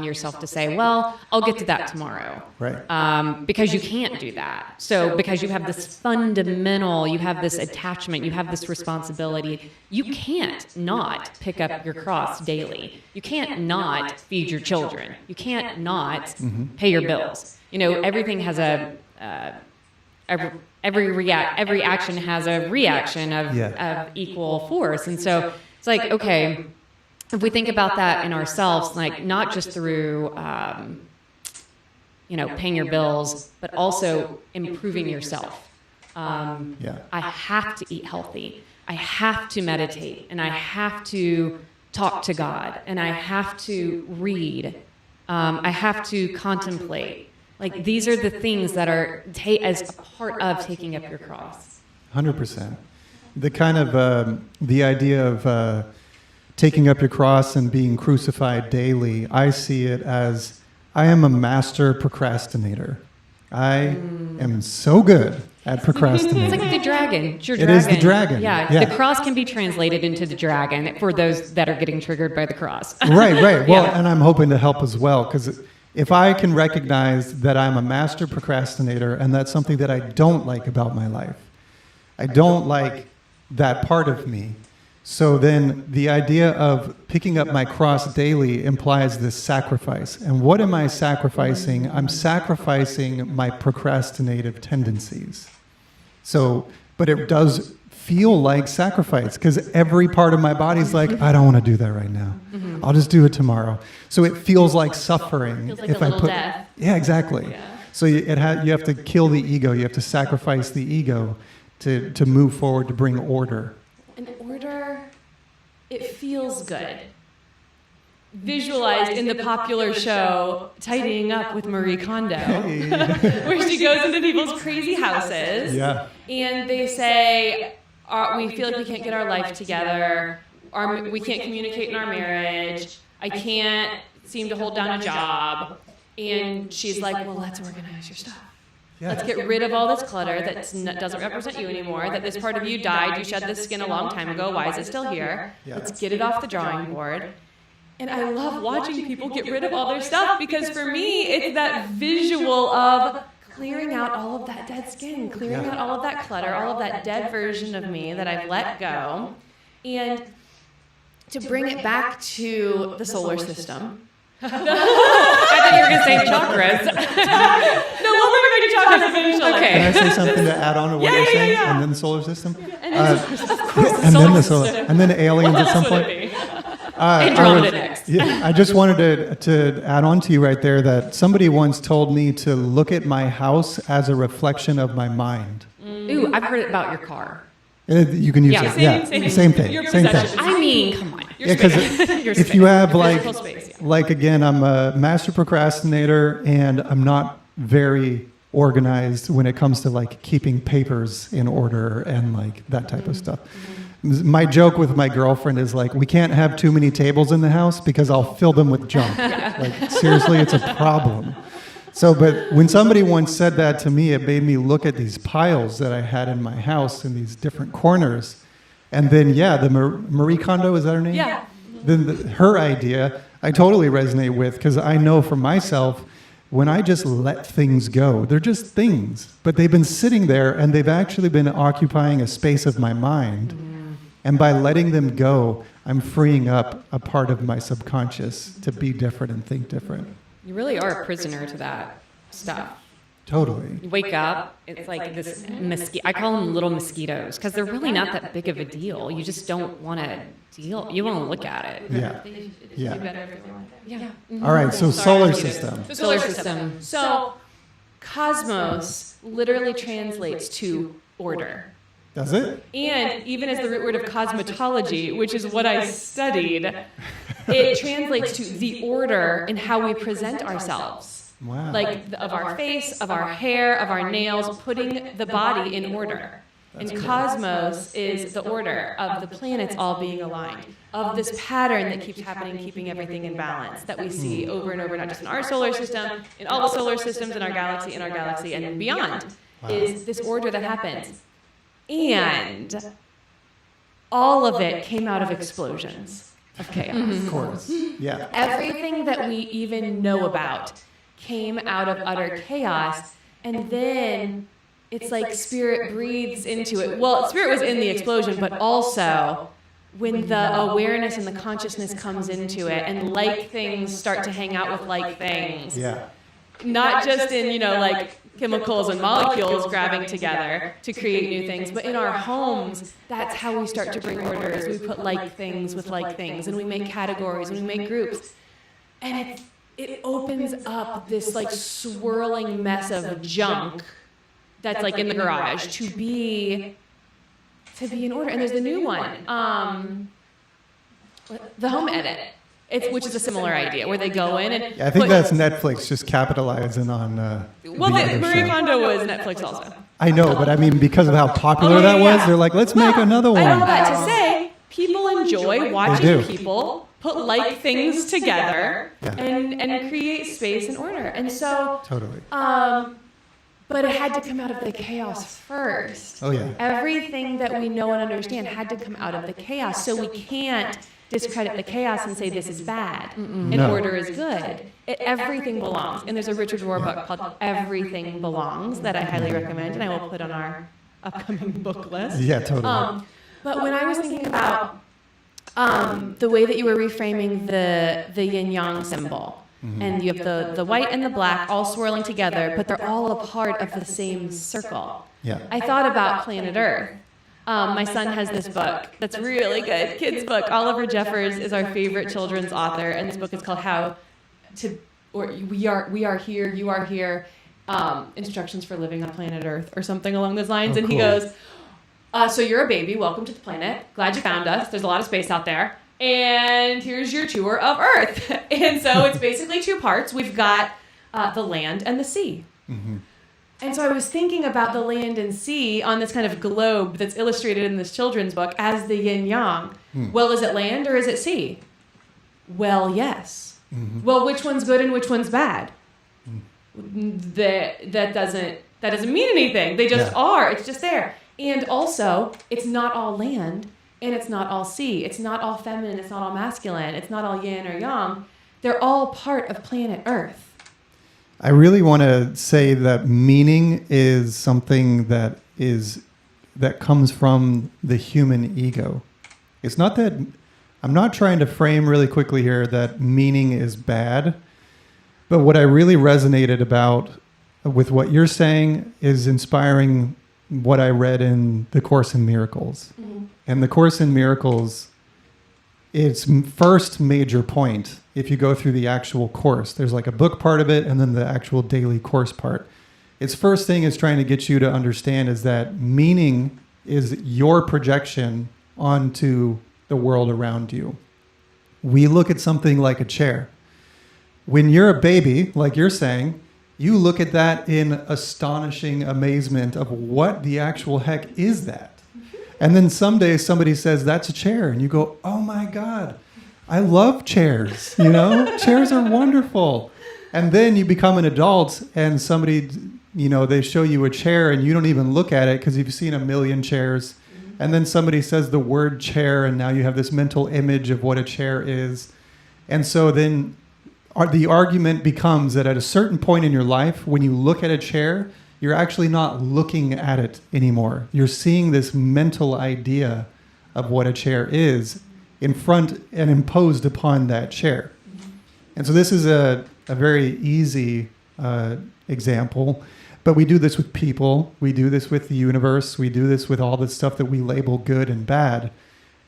yourself to say, well, I'll get to that tomorrow. Right. Because you can't do that. So because you have this you have this attachment, you have this responsibility, you can't not pick up your cross daily. You can't not feed your children. You can't not pay your bills. Everything has every action has a reaction of equal force. And so it's like, okay, if we think about that in ourselves, like not just through, paying your bills, but also improving yourself. I have to eat healthy. I have to meditate, and I have to talk to God, and I have to read. I have to contemplate. Like, these are the things that are as a part of taking up your cross. 100%. The kind of, the idea of taking up your cross and being crucified daily, I see it as, I am a master procrastinator. I am so good at procrastinating. It's like the dragon. It's your It dragon. is the dragon. Yeah, the cross can be translated into the dragon for those that are getting triggered by the cross. Right. Well, and I'm hoping to help as well, because if I can recognize that I'm a master procrastinator and that's something that I don't like about my life, I don't like that part of me. So then the idea of picking up my cross daily implies this sacrifice. And what am I sacrificing? I'm sacrificing my procrastinative tendencies. So, but it does feel like sacrifice because every part of my body's like, I don't want to do that right now. I'll just do it tomorrow. So it feels like suffering. Feels like a little death. Yeah, exactly. Yeah. So you have to kill the ego. You have to sacrifice the ego to move forward, to bring order. And order, it feels good. Visualized in the popular show Tidying Up with Marie Kondo, where she goes into people's crazy houses and they say, we feel like we can't get our life together, we can't communicate in our marriage, I can't seem to hold down a job. And she's like, well, let's organize your stuff. Let's get rid of all this clutter that doesn't represent you anymore, that this part of you died, you shed this skin a long time ago, why is it still here? Let's get it off the drawing board. And I love watching people get rid of all their stuff because for me, it's that visual of clearing out all of that dead skin, clearing out all of that clutter, all of that dead version of me that I've let go, and to bring it back to the solar system. I thought you were going to say chakras. No, we'll bring it back to chakras eventually. Okay. Can I say something to add on to what you're saying? Yeah. And then the solar system? And then And then aliens at some point? Andromeda next. Yeah, I just wanted to add on to you right there that somebody once told me to look at my house as a reflection of my mind. Ooh, I've heard about your car. You can use Yeah, it. Same thing. Your Same thing. possessions. I mean, come on. Yeah, because if you have Physical space, like again, I'm a master procrastinator and I'm not very organized when it comes to like keeping papers in order and like that type of stuff. My joke with my girlfriend is like, we can't have too many tables in the house because I'll fill them with junk. Like seriously, it's a problem. So, but when somebody once said that to me, it made me look at these piles that I had in my house in these different corners. And then, the Marie Kondo, is that her name? Yeah. Then her idea, I totally resonate with because I know for myself, when I just let things go, they're just things, but they've been sitting there and they've actually been occupying a space of my mind. And by letting them go, I'm freeing up a part of my subconscious to be different and think different. You really are a prisoner to that stuff. Totally. You wake up, it's like this mosquito. I call them little mosquitoes because they're really not that big of a deal. You just don't want to deal. You want to look at it. Yeah. Yeah. Yeah. All right. So solar system. The solar system. So cosmos literally translates to order. Does it? And even as the root word of cosmetology, which is what I studied, it translates to the order in how we present ourselves. Wow. Like of our face, of our hair, of our nails, putting the body in order. And cosmos is the order of the planets all being aligned, of this pattern that keeps happening, keeping everything in balance that we see over and over, not just in our solar system, in all the solar systems in our galaxy, and beyond, is this order that happens. And all of it came out of explosions of chaos. Of course. Yeah. Everything that we even know about came out of utter chaos, and then it's like spirit breathes into it. Well, spirit was in the explosion, but also when the awareness and the consciousness comes into it, and like things start to hang out with like things. Yeah. Not just in, like chemicals and molecules grabbing together to create new things, but in our homes, that's how we start to bring orders. We put like things with like things, and we make categories, and we make groups. And it opens up this like swirling mess of junk that's like in the garage to be in order. And there's the new one, the home edit. Which is a similar idea, where they go in and... I think that's Netflix just capitalizing on... Marie Kondo was Netflix also. I know, but I mean, because of how popular that was, they're like, let's make another one. I know that to say, people enjoy watching people put like things together and create space and order. And so... Totally. But it had to come out of the chaos first. Oh, yeah. Everything that we know and understand had to come out of the chaos. So we can't discredit the chaos and say this is bad and order is good. Everything belongs. And there's a Richard Rohr book called Everything Belongs that I highly recommend, and I will put on our upcoming book list. Yeah, totally. But when I was thinking about the way that you were reframing the yin-yang symbol, and you have the white and the black all swirling together, but they're all a part of the same circle. Yeah. I thought about planet Earth. My son has this book that's really good, kids' book. Oliver Jeffers is our favorite children's author, and this book is called We Are Here, You Are Here, Instructions for Living on Planet Earth, or something along those lines. And he goes, so you're a baby, welcome to the planet, glad you found us, there's a lot of space out there, and here's your tour of Earth. And so it's basically two parts. We've got the land and the sea. Mm-hmm. And so I was thinking about the land and sea on this kind of globe that's illustrated in this children's book as the yin-yang. Well, is it land or is it sea? Well, yes. Mm-hmm. Well, which one's good and which one's bad? That doesn't mean anything. They just are. It's just there. And also, it's not all land and it's not all sea. It's not all feminine. It's not all masculine. It's not all yin or yang. They're all part of planet Earth. I really want to say that meaning is something that comes from the human ego. It's not that I'm not trying to frame really quickly here that meaning is bad, but what I really resonated about with what you're saying is inspiring what I read in the Course in Miracles. Mm-hmm. And the Course in Miracles, its first major point, if you go through the actual course, there's like a book part of it and then the actual daily course part. Its first thing is trying to get you to understand is that meaning is your projection onto the world around you. We look at something like a chair. When you're a baby, like you're saying, you look at that in astonishing amazement of what the actual heck is that? And then someday somebody says, that's a chair. And you go, oh my God, I love chairs. Chairs are wonderful. And then you become an adult and somebody, they show you a chair and you don't even look at it because you've seen a million chairs. And then somebody says the word chair and now you have this mental image of what a chair is. And so then the argument becomes that at a certain point in your life, when you look at a chair, you're actually not looking at it anymore. You're seeing this mental idea of what a chair is in front and imposed upon that chair. And so this is a very easy example. But we do this with people. We do this with the universe. We do this with all the stuff that we label good and bad.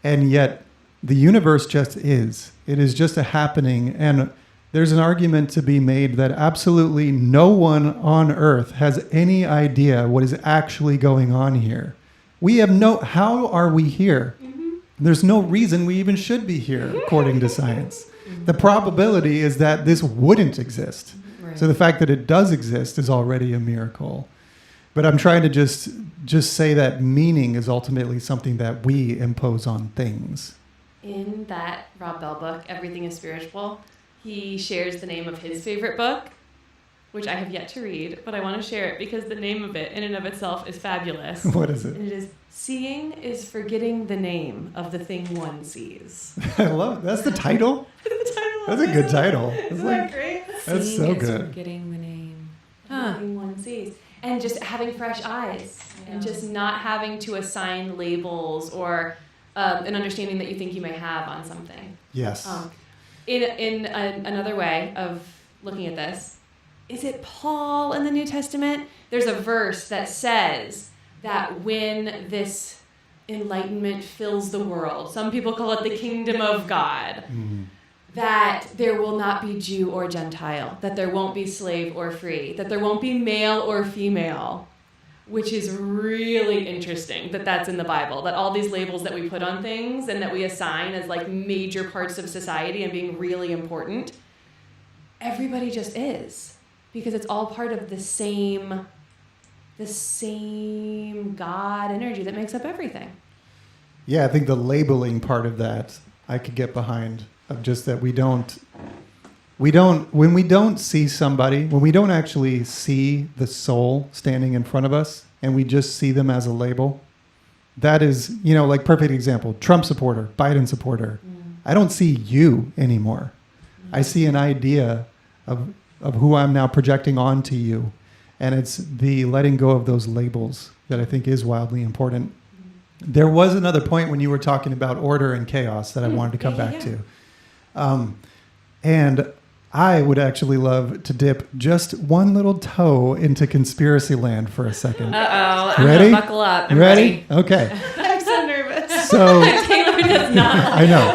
And yet the universe just is. It is just a happening. And there's an argument to be made that absolutely no one on earth has any idea what is actually going on here. We have how are we here? There's no reason we even should be here, according to science. The probability is that this wouldn't exist. Right. So the fact that it does exist is already a miracle. But I'm trying to just say that meaning is ultimately something that we impose on things. In that Rob Bell book, Everything is Spiritual, he shares the name of his favorite book, which I have yet to read, but I want to share it because the name of it in and of itself is fabulous. What is it? And it is, Seeing is Forgetting the Name of the Thing One Sees. I love it. That's the title? The title That's a good title. Isn't that great? That's Seeing so is good. Forgetting the name. The thing one sees. And just having fresh eyes and just not having to assign labels or an understanding that you think you may have on something. Yes. In another way of looking at this, is it Paul in the New Testament? There's a verse that says that when this enlightenment fills the world, some people call it the kingdom of God, that there will not be Jew or Gentile, that there won't be slave or free, that there won't be male or female, which is really interesting that that's in the Bible, that all these labels that we put on things and that we assign as like major parts of society and being really important, everybody just is, because it's all part of the same God energy that makes up everything. Yeah, I think the labeling part of that I could get behind, of just that when we don't see somebody, when we don't actually see the soul standing in front of us and we just see them as a label, that is, like perfect example, Trump supporter, Biden supporter. I don't see you anymore. I see an idea of who I'm now projecting onto you. And it's the letting go of those labels that I think is wildly important. There was another point when you were talking about order and chaos that I wanted to come back to. And I would actually love to dip just one little toe into conspiracy land for a second. Uh-oh. I'm Ready? gonna buckle up. I'm ready? Okay. I'm so nervous. So Taylor does not. I know.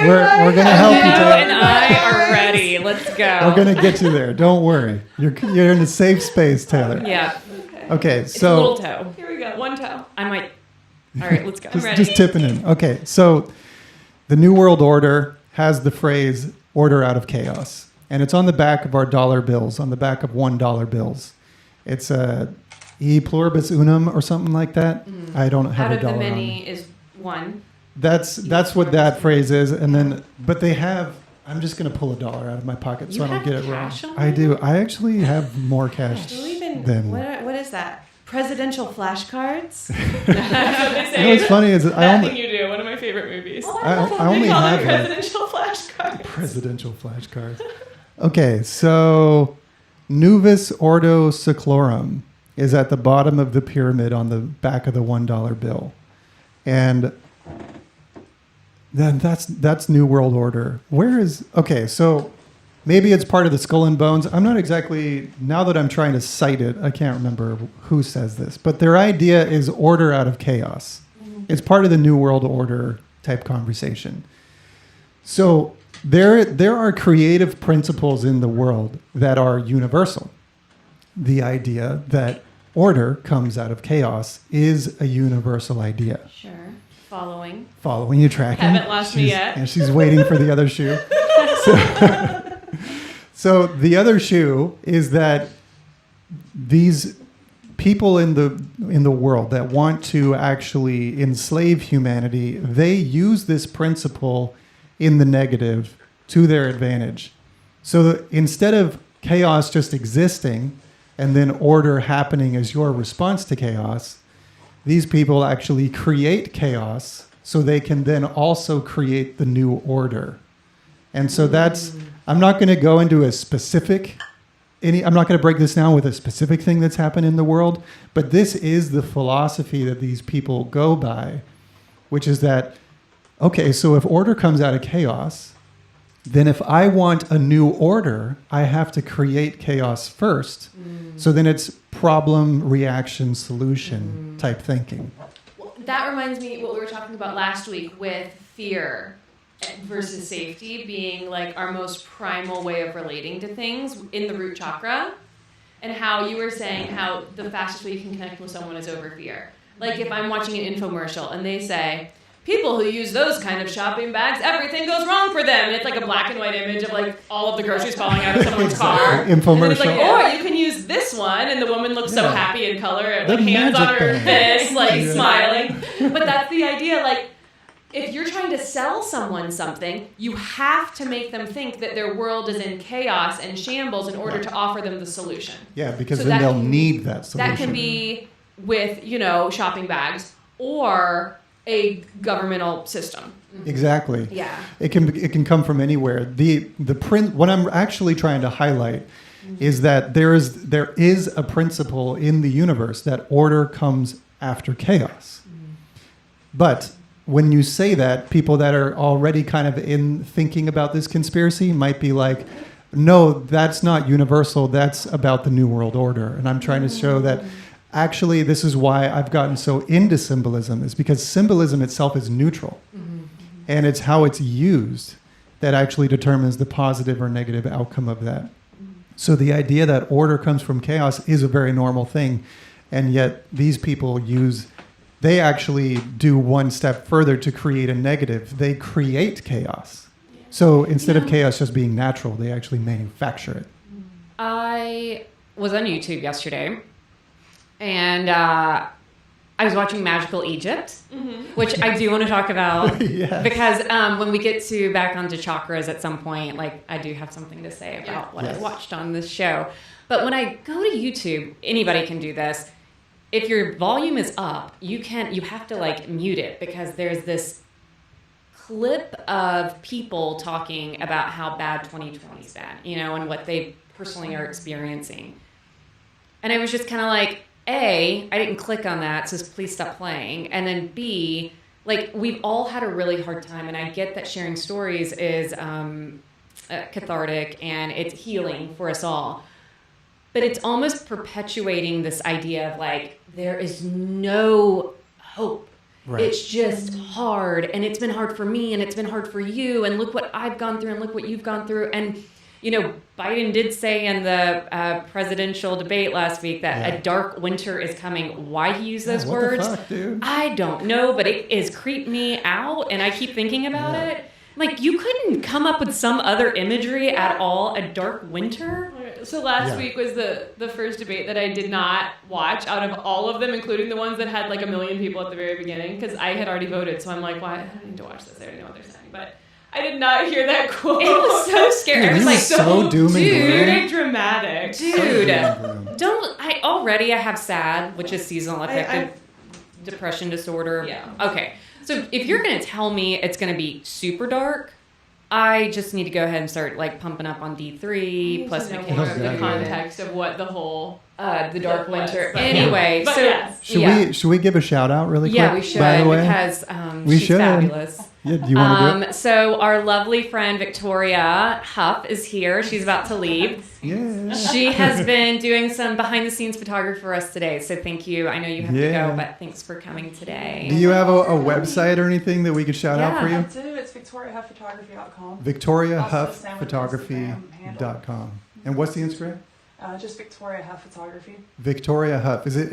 We're gonna help you, Taylor. And I are ready. Let's go. We're gonna get you there. Don't worry. You're in a safe space, Taylor. Yeah. Okay. It's a So little toe. Here we go. One toe. I might. All right, let's go. I'm ready. just tipping in. Okay. So the New World Order has the phrase "order out of chaos," and it's on the back of our dollar bills, on the back of $1 bills. It's e pluribus unum or something like that. I don't have Out a of the dollar on many me. is one. That's what that phrase is, and then but they have. I'm just gonna pull $1 out of my pocket so You I don't have get it wrong. cash on I you? do. I actually have more cash than. What is that? Presidential flashcards? What's funny is That I thing you do, one of my favorite movies. I only They call have them like presidential flashcards. presidential flashcards. Okay, so Nuvis Ordo Seclorum is at the bottom of the pyramid on the back of the $1 bill, and then that's New World Order. Where is so maybe it's part of the Skull and Bones. I'm not exactly, now that I'm trying to cite it, I can't remember who says this, but their idea is order out of chaos. It's part of the New World Order type conversation. So there are creative principles in the world that are universal. The idea that order comes out of chaos is a universal idea. Sure. Following. Following you, tracking. Haven't lost me yet. And she's waiting for the other shoe. So the other shoe is that these people in the world that want to actually enslave humanity, they use this principle in the negative to their advantage. So instead of chaos just existing and then order happening as your response to chaos, these people actually create chaos so they can then also create the new order. And so I'm not going to go into I'm not going to break this down with a specific thing that's happened in the world, but this is the philosophy that these people go by, which is that, okay, so if order comes out of chaos, then if I want a new order, I have to create chaos first. So then it's problem, reaction, solution type thinking. Well, that reminds me what we were talking about last week with fear versus safety being like our most primal way of relating to things in the root chakra, and how you were saying how the fastest way you can connect with someone is over fear. Like if I'm watching an infomercial and they say, people who use those kind of shopping bags, everything goes wrong for them. And it's like a black and white image of like all of the groceries falling out of someone's car. Infomercial. And it's like, or you can use this one, and the woman looks so happy in color, like hands on her fists, like smiling. But that's the idea, like, if you're trying to sell someone something, you have to make them think that their world is in chaos and shambles in order to offer them the solution. Yeah, because then they'll need that solution. That can be with, shopping bags or a governmental system. Exactly. Yeah. It can come from anywhere. What I'm actually trying to highlight is that there is a principle in the universe that order comes after chaos. But when you say that, people that are already kind of in thinking about this conspiracy might be like, no, that's not universal. That's about the New World Order. And I'm trying to show that actually this is why I've gotten so into symbolism, is because symbolism itself is neutral. And it's how it's used that actually determines the positive or negative outcome of that. So the idea that order comes from chaos is a very normal thing. And yet these people they actually do one step further to create a negative. They create chaos. So instead of chaos just being natural, they actually manufacture it. I was on YouTube yesterday, and I was watching Magical Egypt, which I do want to talk about because when we get back onto chakras at some point, like I do have something to say about what I watched on this show. But when I go to YouTube, anybody can do this. If your volume is up, you have to like mute it, because there's this clip of people talking about how bad 2020 is bad, and what they personally are experiencing. And I was just kind of like, A, I didn't click on that, so please stop playing. And then B, like we've all had a really hard time, and I get that sharing stories is cathartic and it's healing for us all. But it's almost perpetuating this idea of like, there is no hope. Right. It's just hard, and it's been hard for me, and it's been hard for you, and look what I've gone through, and look what you've gone through. And, Biden did say in the presidential debate last week that a dark winter is coming. Why he used those words, the fuck, dude? I don't know, but it is creeped me out, and I keep thinking about it. Like, you couldn't come up with some other imagery at all, a dark winter? So last week was the first debate that I did not watch out of all of them, including the ones that had like 1 million people at the very beginning, because I had already voted. So I'm like, why? I don't need to watch this. I already know what they're saying. But I did not hear that quote. It was so scary. I was like, so doom and gloom. Dramatic. Dude, I have SAD, which is seasonal affective depression disorder. Yeah. Okay. So if you're going to tell me it's going to be super dark, I just need to go ahead and start like pumping up on D3 plus the context of what the whole the dark winter. Anyway, but so yes. Should we give a shout out really quick? Yeah, we should, by the way? because she's fabulous. Yeah, do you want to do it? So our lovely friend Victoria Huff is here. She's about to leave. Yeah. She has been doing some behind-the-scenes photography for us today. So thank you. I know you have to go, but thanks for coming today. Do you have a website or anything that we could shout out for you? I do. It's VictoriaHuffPhotography.com. VictoriaHuffPhotography.com. And what's the Instagram? Just Victoria Huff Photography. Victoria Huff. Is it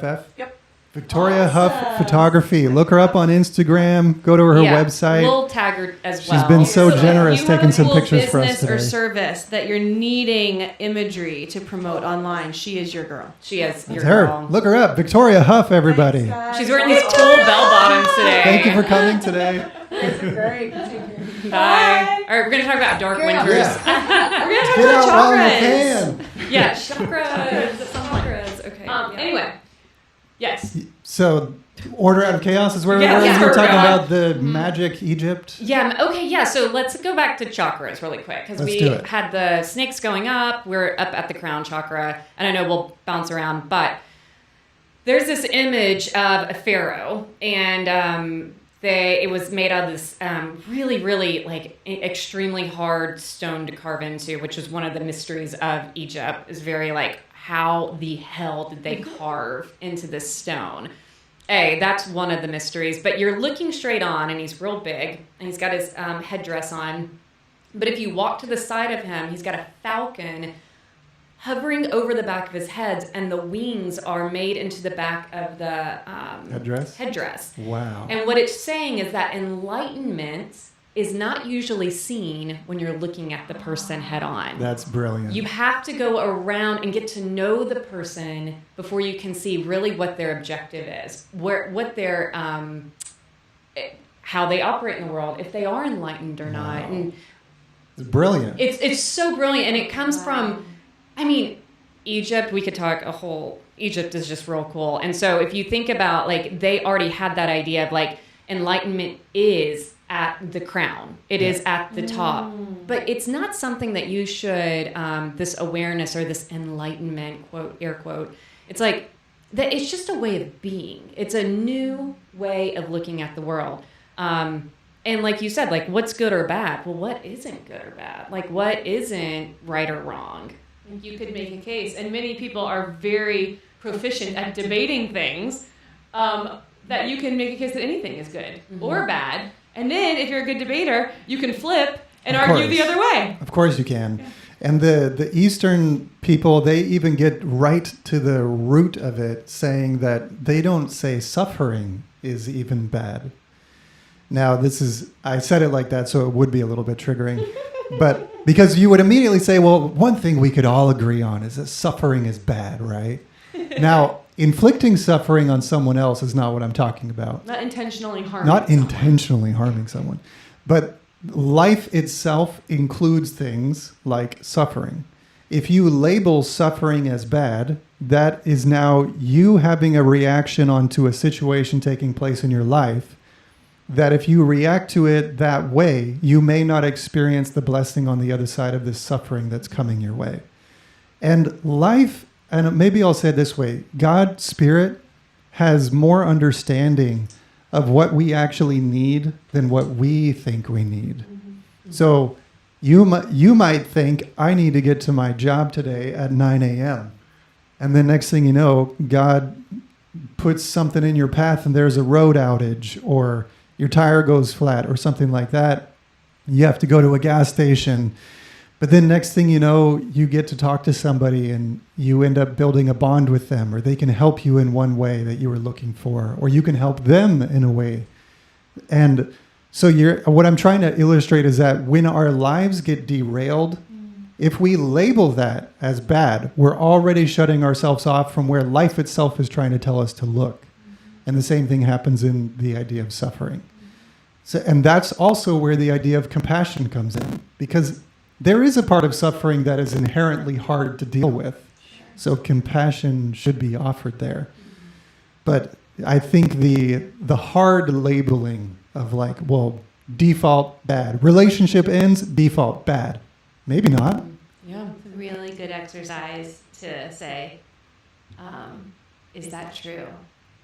Huff? Yep. Victoria Huff Photography. Look her up on Instagram. Go to her website. We'll tag her as well. She's been so generous taking some pictures for us today. Or service that you're needing imagery to promote online, she is your girl. She is your her. girl. Look her up. Victoria Huff, everybody. Thanks, she's wearing these cool bell bottoms today. Thank you for coming today. Great. Bye. All right, we're going to talk about dark winters. Yeah. We're going to talk Get out about while you chakras. can. Yeah, chakras. Okay. Anyway. Yes. So, order out of chaos is where we were. Yeah, We were we're talking going. about the magic Egypt. Yeah. Okay. Yeah. So let's go back to chakras really quick, because Let's we do it. had the snakes going up. We're up at the crown chakra, and I know we'll bounce around, but there's this image of a pharaoh, and it was made out of this really, really like extremely hard stone to carve into, which is one of the mysteries of Egypt. Is very like, how the hell did they carve into this stone? That's one of the mysteries. But you're looking straight on, and he's real big, and he's got his headdress on. But if you walk to the side of him, he's got a falcon hovering over the back of his head, and the wings are made into the back of the headdress. Wow. And what it's saying is that enlightenment is not usually seen when you're looking at the person head on. That's brilliant. You have to go around and get to know the person before you can see really what their objective is, what their how they operate in the world, if they are enlightened or not. And it's brilliant. It's so brilliant, and it comes from, I mean, Egypt. We could talk a whole. Egypt is just real cool, and so if you think about like they already had that idea of like enlightenment is at the crown. It is at the top. But it's not something that you should, this awareness or this enlightenment, quote, air quote, it's like, that it's just a way of being. It's a new way of looking at the world. And like you said, like, what's good or bad? Well, what isn't good or bad? Like, what isn't right or wrong? You could make a case. And many people are very proficient at debating things, that you can make a case that anything is good or bad. And then, if you're a good debater, you can flip and argue the other way. Of course you can. Yeah. And the Eastern people, they even get right to the root of it, saying that they don't say suffering is even bad. Now, I said it like that, so it would be a little bit triggering. But because you would immediately say, well, one thing we could all agree on is that suffering is bad, right? Now, inflicting suffering on someone else is not what I'm talking about. Not intentionally harming someone. But life itself includes things like suffering. If you label suffering as bad, that is now you having a reaction onto a situation taking place in your life, that if you react to it that way, you may not experience the blessing on the other side of this suffering that's coming your way. And life, and maybe I'll say it this way, God, Spirit, has more understanding of what we actually need than what we think we need. Mm-hmm. So you might think, I need to get to my job today at 9 a.m. And then next thing you know, God puts something in your path and there's a road outage, or your tire goes flat or something like that. You have to go to a gas station. But then next thing you know, you get to talk to somebody and you end up building a bond with them, or they can help you in one way that you were looking for, or you can help them in a way. And so what I'm trying to illustrate is that when our lives get derailed, if we label that as bad, we're already shutting ourselves off from where life itself is trying to tell us to look. And the same thing happens in the idea of suffering. So, and that's also where the idea of compassion comes in, because there is a part of suffering that is inherently hard to deal with. So compassion should be offered there. But I think the hard labeling of like, well, default bad. Relationship ends, default bad. Maybe not. Yeah. It's a really good exercise to say, is that true?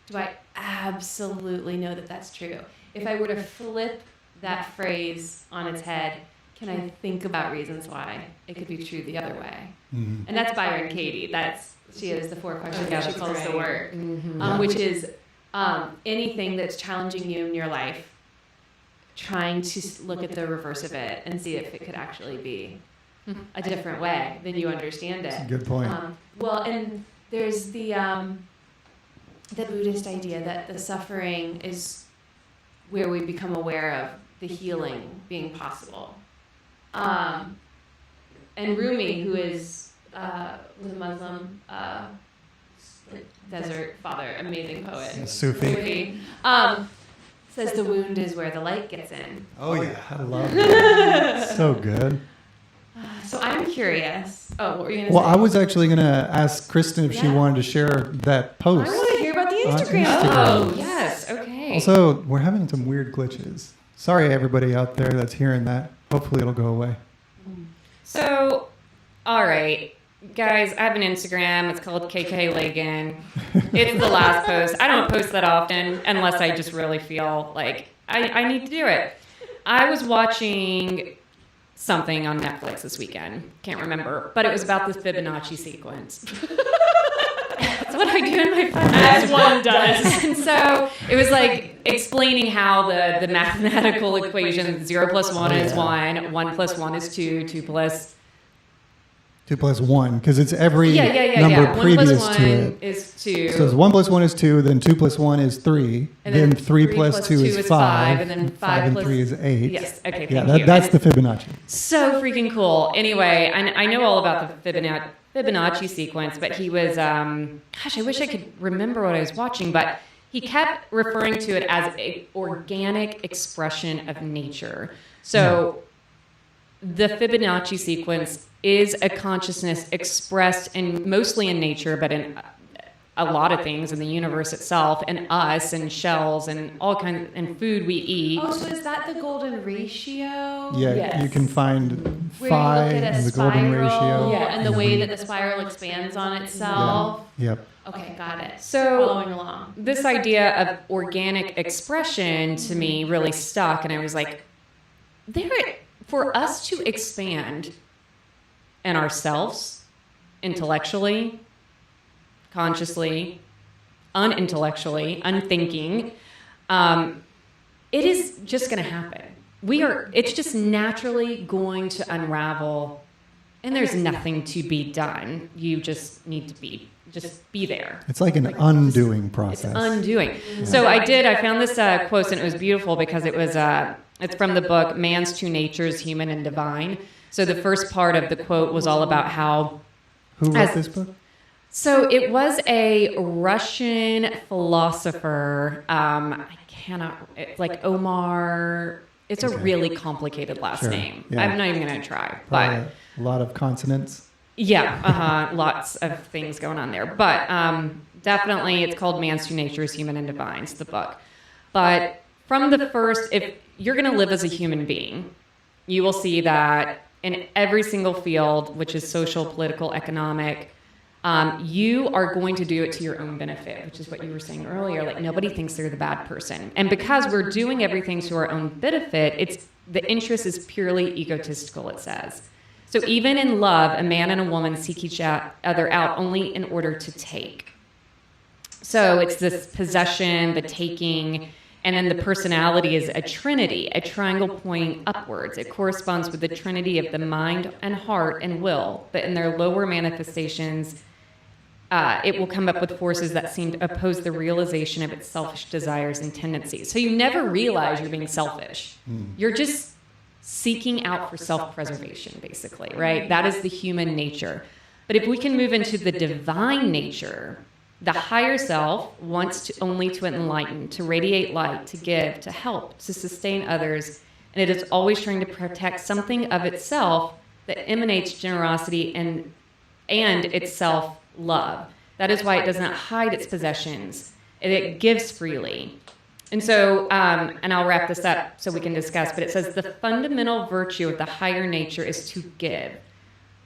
Do I absolutely know that that's true? If I were to flip that phrase on its head, can I think about reasons why it could be true the other way? Mm-hmm. And that's Byron Katie. She has the 4 questions that she calls the work, which is anything that's challenging you in your life, trying to look at the reverse of it and see if it could actually be a different way than you understand it. That's a good point. Well, and there's the Buddhist idea that the suffering is where we become aware of the healing being possible. And Rumi, who is was a Muslim desert father, amazing poet, Sufi, says the wound is where the light gets in. Oh yeah, I love it. So good. So I'm curious. Oh, what were you going to say? Well, I was actually going to ask Kristen if she wanted to share that post. I want to hear about the Instagram. Oh, yes. Okay. Also, we're having some weird glitches. Sorry, everybody out there that's hearing that. Hopefully it'll go away. So, all right. Guys, I have an Instagram. It's called KK Lagan. It's the last post. I don't post that often unless I just really feel like I need to do it. I was watching something on Netflix this weekend. Can't remember, but it was about the Fibonacci sequence. That's what I do in my phone. As one does. And so it was like explaining how the mathematical equation 0 plus 1 is 1, 1 plus 1 is 2, 2 plus 2 plus 1, because it's every number 1 previous plus 1 to it. is 2. So it's 1 plus 1 is 2, then 2 plus 1 is 3, And then then 3 plus 2 is 5, and then 5 5 and plus- 3 is 8. Yes, okay, Yeah, thank you. that's And the Fibonacci. so freaking cool. Anyway, I know all about the Fibonacci sequence, but he was, gosh, I wish I could remember what I was watching, but he kept referring to it as an organic expression of nature. So the Fibonacci sequence is a consciousness expressed in mostly in nature, but in a lot of things in the universe itself, and us, and shells, and all kinds, and food we eat. Oh, so is that the golden ratio? Yeah, Yes. you can find Where phi you look at a and the golden spiral ratio. Yeah. and the way that the spiral expands on itself. Yep. Okay, got it. So Following along. this idea of organic expression to me really stuck, and I was like, for us to expand in ourselves, intellectually, consciously, unintellectually, unthinking, it is just going to happen. It's just naturally going to unravel, and there's nothing to be done. You just need to be there. It's like an undoing It's process. undoing. So I found this quote, and it was beautiful because it's from the book Man's Two Natures, Human and Divine. So the first part of the quote was all about how... Who wrote this book? So it was a Russian philosopher. Omar... It's a really complicated last Sure. name. Yeah. I'm not even going to try. Probably But a lot of consonants. yeah, lots of things going on there. But definitely it's called Man's Two Natures, Human and Divine, the book. But from the first, if you're going to live as a human being, you will see that in every single field, which is social, political, economic, you are going to do it to your own benefit, which is what you were saying earlier. Like, nobody thinks they're the bad person. And because we're doing everything to our own benefit, the interest is purely egotistical, it says. So even in love, a man and a woman seek each other out only in order to take. So it's this possession, the taking, and then the personality is a trinity, a triangle pointing upwards. It corresponds with the trinity of the mind and heart and will, but in their lower manifestations, it will come up with forces that seem to oppose the realization of its selfish desires and tendencies. So you never realize you're being selfish. You're just seeking out for self-preservation, basically, right? That is the human nature. But if we can move into the divine nature, the higher self wants only to enlighten, to radiate light, to give, to help, to sustain others, and it is always trying to protect something of itself that emanates generosity and itself love. That is why it does not hide its possessions. It gives freely. And so, and I'll wrap this up so we can discuss, but it says the fundamental virtue of the higher nature is to give.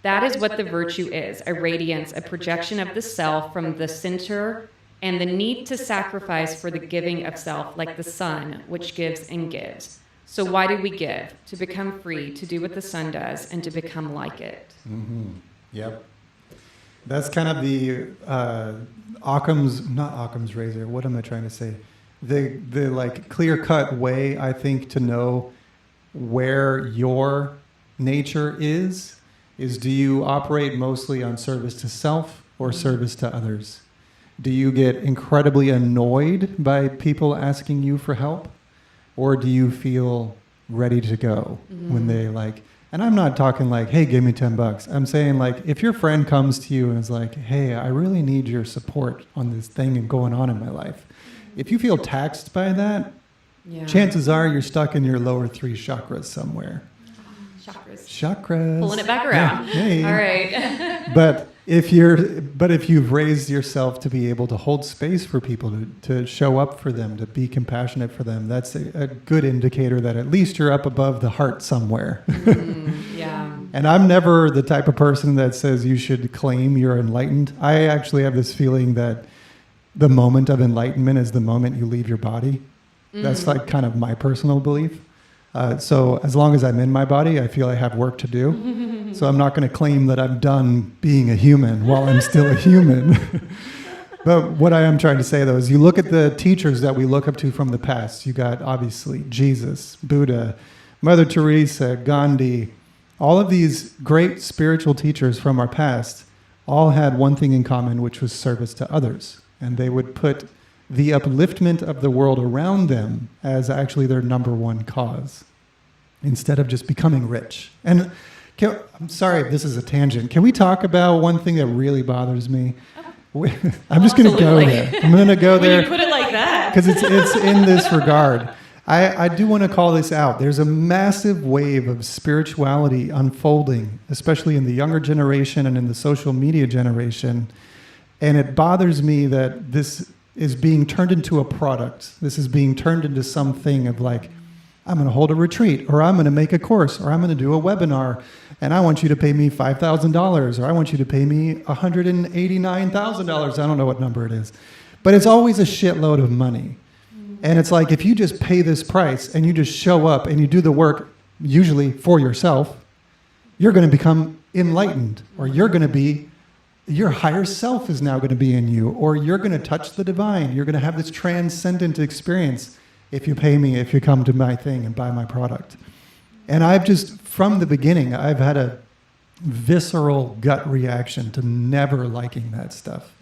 That is what the virtue is, a radiance, a projection of the self from the center, and the need to sacrifice for the giving of self, like the sun, which gives and gives. So why do we give? To become free, to do what the sun does, and to become like it. Mm-hmm. Yep. That's kind of the Occam's razor. What am I trying to say? The like clear-cut way, I think, to know where your nature is do you operate mostly on service to self or service to others? Do you get incredibly annoyed by people asking you for help? Or do you feel ready to go when they like, and I'm not talking like, hey, give me $10. I'm saying like, if your friend comes to you and is like, hey, I really need your support on this thing and going on in my life. If you feel taxed by that, chances are you're stuck in your lower 3 chakras somewhere. Chakras. Pulling it back around. Yeah. Hey. All right. But if you've raised yourself to be able to hold space for people, to show up for them, to be compassionate for them, that's a good indicator that at least you're up above the heart somewhere. Yeah. And I'm never the type of person that says you should claim you're enlightened. I actually have this feeling that the moment of enlightenment is the moment you leave your body. That's like kind of my personal belief. So as long as I'm in my body, I feel I have work to do. So I'm not going to claim that I'm done being a human while I'm still a human. But what I am trying to say, though, is you look at the teachers that we look up to from the past. You got, obviously, Jesus, Buddha, Mother Teresa, Gandhi. All of these great spiritual teachers from our past all had one thing in common, which was service to others. And they would put the upliftment of the world around them as actually their number one cause, instead of just becoming rich. And I'm sorry if this is a tangent. Can we talk about one thing that really bothers me? I'm just going to go there. I'm going to go there. When you put it like that. Because it's in this regard. I do want to call this out. There's a massive wave of spirituality unfolding, especially in the younger generation and in the social media generation. And it bothers me that this is being turned into a product. This is being turned into something of like, I'm going to hold a retreat, or I'm going to make a course, or I'm going to do a webinar, and I want you to pay me $5,000, or I want you to pay me $189,000. I don't know what number it is. But it's always a shitload of money. And it's like, if you just pay this price and you just show up and you do the work, usually for yourself, you're going to become enlightened, or you're going to be, your higher self is now going to be in you, or you're going to touch the divine. You're going to have this transcendent experience if you pay me, if you come to my thing and buy my product. And I've just, from the beginning, I've had a visceral gut reaction to never liking that stuff.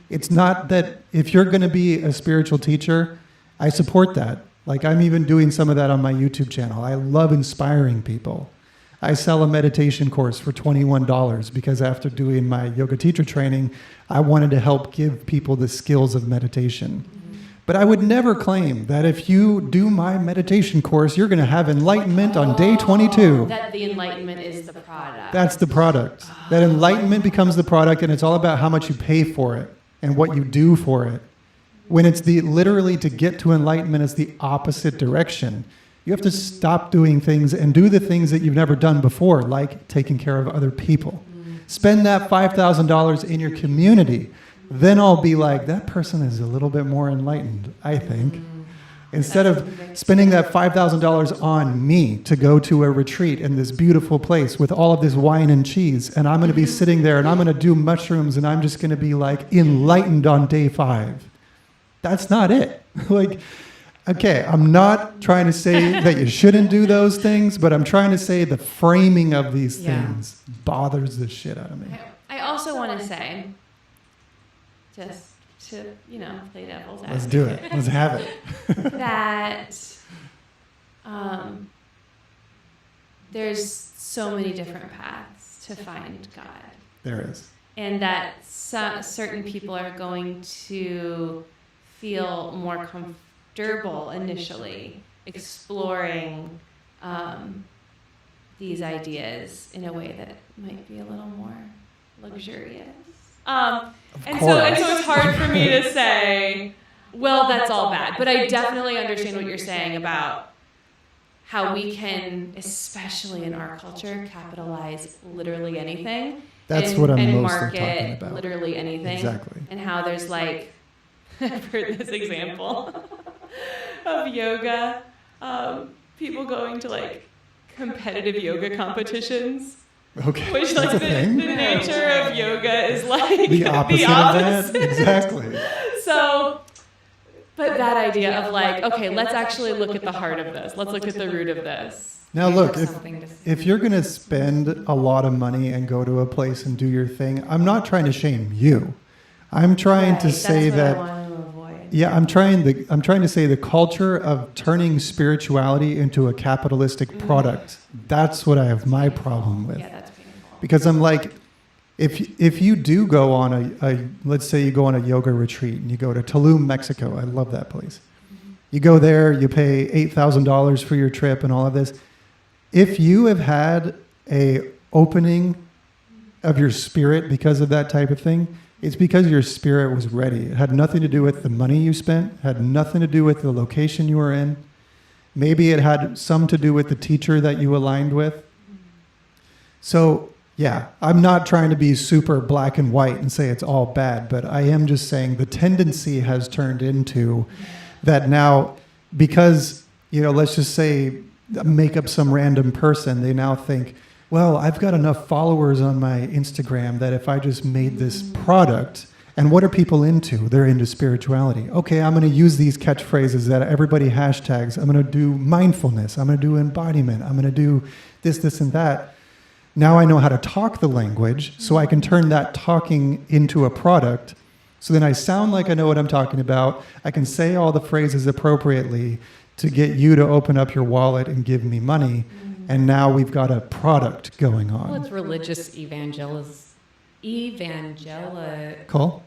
It's not that if you're going to be a spiritual teacher, I support that. Like, I'm even doing some of that on my YouTube channel. I love inspiring people. I sell a meditation course for $21 because after doing my yoga teacher training, I wanted to help give people the skills of meditation. But I would never claim that if you do my meditation course, you're going to have enlightenment on day 22. That the enlightenment is the product. That's the product. That enlightenment becomes the product, and it's all about how much you pay for it and what you do for it. When it's literally to get to enlightenment is the opposite direction. You have to stop doing things and do the things that you've never done before, like taking care of other people. Spend that $5,000 in your community. Then I'll be like, that person is a little bit more enlightened, I think. Instead of spending that $5,000 on me to go to a retreat in this beautiful place with all of this wine and cheese, and I'm going to be sitting there and I'm going to do mushrooms and I'm just going to be like enlightened on day 5. That's not it. Like, okay, I'm not trying to say that you shouldn't do those things, but I'm trying to say the framing of these things bothers the shit out of me. I also want to say, just to, play devil's advocate. Let's do it. Let's have it. That there's so many different paths to find God. There is. And that certain people are going to feel more comfortable initially exploring these ideas in a way that might be a little more luxurious. And so it's hard for me to say, well, that's all bad. But I definitely understand what you're saying about how we can, especially in our culture, capitalize literally anything. That's what I'm mostly market talking about. Literally anything. Exactly. And how there's like, I've heard this example of yoga, people going to like competitive yoga competitions. Okay. Which, like, the nature of yoga is like the opposite of that. Exactly. So, but that idea of like, okay, let's actually look at the heart of this. Let's look at the root of this. Now, look, if you're going to spend a lot of money and go to a place and do your thing, I'm not trying to shame you. I'm trying to say that. I want to avoid. Yeah, I'm trying to say the culture of turning spirituality into a capitalistic product. That's what I have my problem with. Yeah, that's painful. Because I'm like, if you do go on let's say you go on a yoga retreat and you go to Tulum, Mexico. I love that place. Mm-hmm. You go there, you pay $8,000 for your trip and all of this. If you have had a opening of your spirit because of that type of thing, it's because your spirit was ready. It had nothing to do with the money you spent, had nothing to do with the location you were in. Maybe it had some to do with the teacher that you aligned with. So, yeah, I'm not trying to be super black and white and say it's all bad, but I am just saying the tendency has turned into that now because, let's just say, make up some random person, they now think, well, I've got enough followers on my Instagram that if I just made this product, and what are people into? They're into spirituality. Okay, I'm going to use these catchphrases that everybody hashtags. I'm going to do mindfulness. I'm going to do embodiment. I'm going to do this, and that. Now I know how to talk the language, so I can turn that talking into a product. So then I sound like I know what I'm talking about. I can say all the phrases appropriately to get you to open up your wallet and give me money. And now we've got a product going on. Well, it's religious Cool.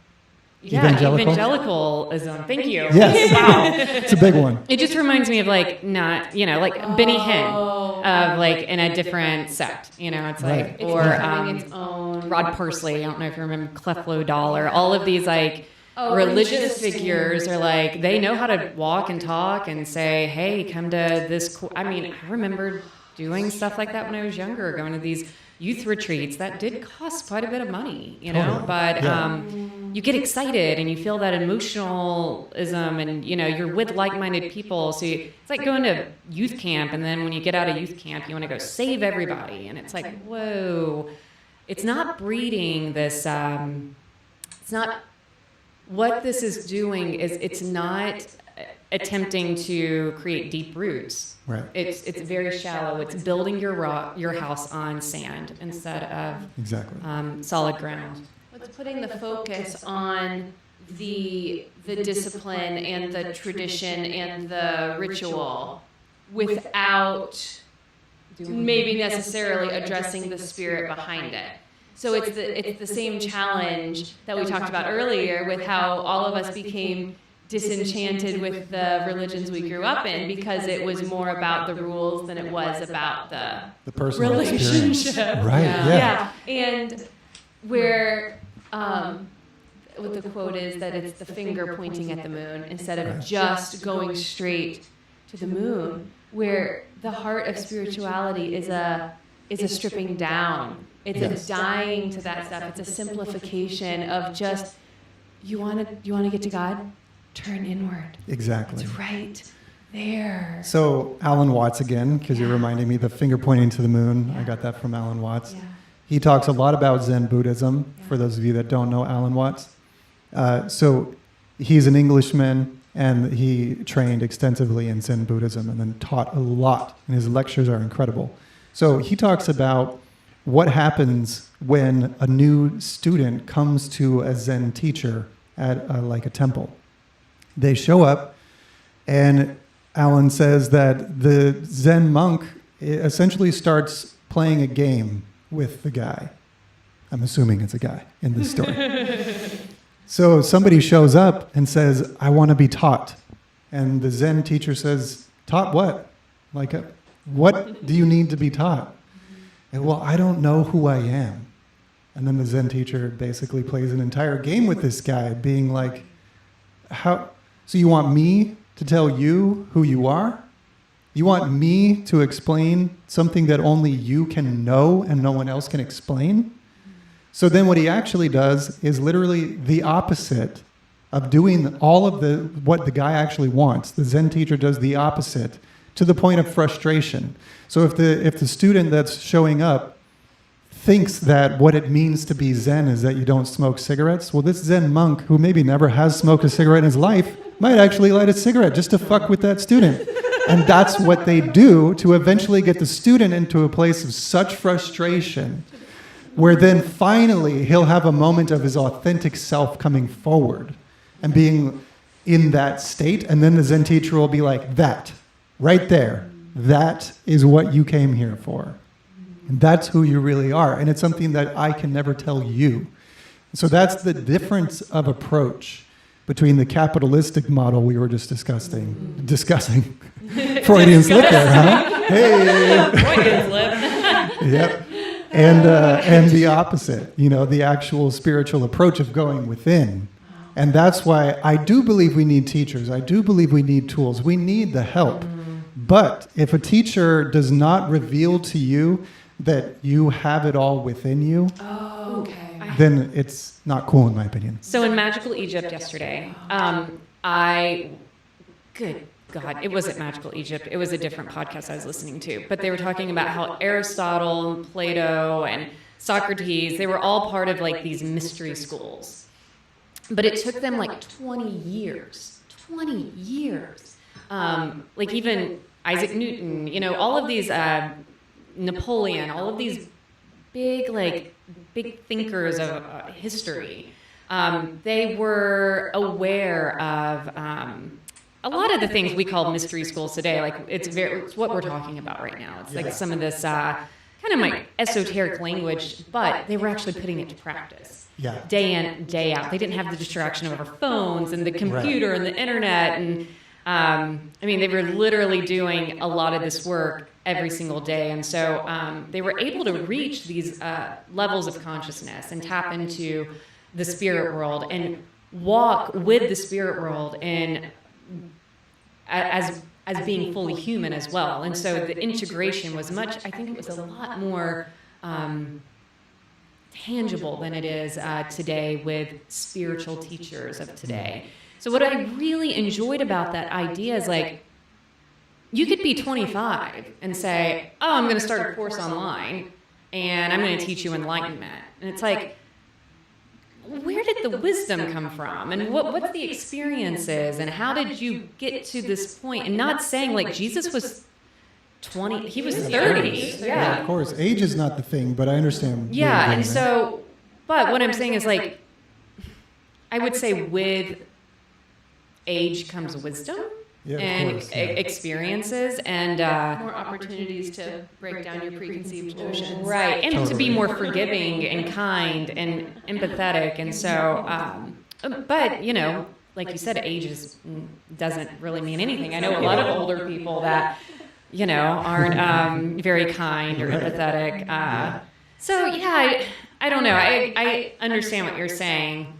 Yeah, evangelicalism. Thank you. Yes. Wow. It's a big one. It just reminds me of like Benny Hinn of like in a different sect. It's like, Right. or having its own Rod Parsley. I don't know if you remember Cleflo Dollar. All of these like religious figures are like, they know how to walk and talk and say, hey, come to this. I remember doing stuff like that when I was younger, going to these youth retreats that did cost quite a bit of money, but you get excited and you feel that emotionalism, and you're with like-minded people. So it's like going to youth camp, and then when you get out of youth camp, you want to go save everybody, and it's like, whoa, it's not breeding this. It's not what this is doing. It's not attempting to create deep roots. Right. It's very shallow. It's building your house on sand instead of Exactly. solid ground. It's putting the focus on the discipline and the tradition and the ritual without maybe necessarily addressing the spirit behind it. So it's the same challenge that we talked about earlier with how all of us became disenchanted with the religions we grew up in because it was more about the rules than it was about the personal relationship. experience. Right. Yeah. And where what the quote is that it's the finger pointing at the moon instead of just going straight to the moon, where the heart of spirituality is a stripping down. It's a dying to that stuff. It's a simplification of just you want to get to God. Turn inward. Exactly. It's right there. So Alan Watts again, because you're reminding me the finger pointing to the moon. I got that from Alan Watts. Yeah. He talks a lot about Zen Buddhism, for those of you that don't know Alan Watts. So he's an Englishman, and he trained extensively in Zen Buddhism and then taught a lot, and his lectures are incredible. So he talks about what happens when a new student comes to a Zen teacher at like a temple. They show up, and Alan says that the Zen monk essentially starts playing a game with the guy. I'm assuming it's a guy in this story. So somebody shows up and says, I want to be taught. And the Zen teacher says, taught what? Like, what do you need to be taught? And, well, I don't know who I am. And then the Zen teacher basically plays an entire game with this guy, being like, how? So you want me to tell you who you are? You want me to explain something that only you can know and no one else can explain? So then what he actually does is literally the opposite of doing all of what the guy actually wants. The Zen teacher does the opposite to the point of frustration. So if the student that's showing up thinks that what it means to be Zen is that you don't smoke cigarettes, well, this Zen monk, who maybe never has smoked a cigarette in his life, might actually light a cigarette just to fuck with that student. And that's what they do to eventually get the student into a place of such frustration where then finally he'll have a moment of his authentic self coming forward and being in that state. And then the Zen teacher will be like, that, right there, that is what you came here for. And that's who you really are. And it's something that I can never tell you. So that's the difference of approach between the capitalistic model we were just discussing. Freudian slip there, huh? Hey! Freudian slip. Yep. And the opposite, the actual spiritual approach of going within. And that's why I do believe we need teachers. I do believe we need tools. We need the help. But if a teacher does not reveal to you that you have it all within you, then it's not cool in my opinion. So in Magical Egypt yesterday, God, it wasn't Magical Egypt. It was a different podcast I was listening to. But they were talking about how Aristotle and Plato and Socrates, they were all part of like these mystery schools. But it took them like 20 years. 20 years. Like even Isaac Newton, you know, all of these, Napoleon, all of these big thinkers of history. They were aware of a lot of the things we call mystery schools today. Like it's what we're talking about right now. It's like some of this kind of like esoteric language, but they were actually putting it to practice. Yeah. Day in, day out. They didn't have the distraction of our phones and the computer and the internet. And I mean, they were literally doing a lot of this work every single day. And so they were able to reach these levels of consciousness and tap into the spirit world and walk with the spirit world and as being fully human as well. And so the integration was much, I think it was a lot more tangible than it is today with spiritual teachers of today. So what I really enjoyed about that idea is like, you could be 25 and say, oh, I'm going to start a course online and I'm going to teach you Enlightenment. And it's like, where did the wisdom come from? And what's the experiences? And how did you get to this point? And not saying like Jesus was 20, he was 30. Yeah, of course. Age is not the thing, but I understand. Yeah, and so, but what I'm saying is like, I would say with age comes wisdom. Yeah, and of course, yeah. experiences and More opportunities to break down your preconceived notions. right, and to Totally. be more forgiving and kind and empathetic. And so, but you know, like you said, age doesn't really mean anything. I know a lot of older people that, you know, aren't very kind or empathetic. So yeah, I don't know. I understand what you're saying.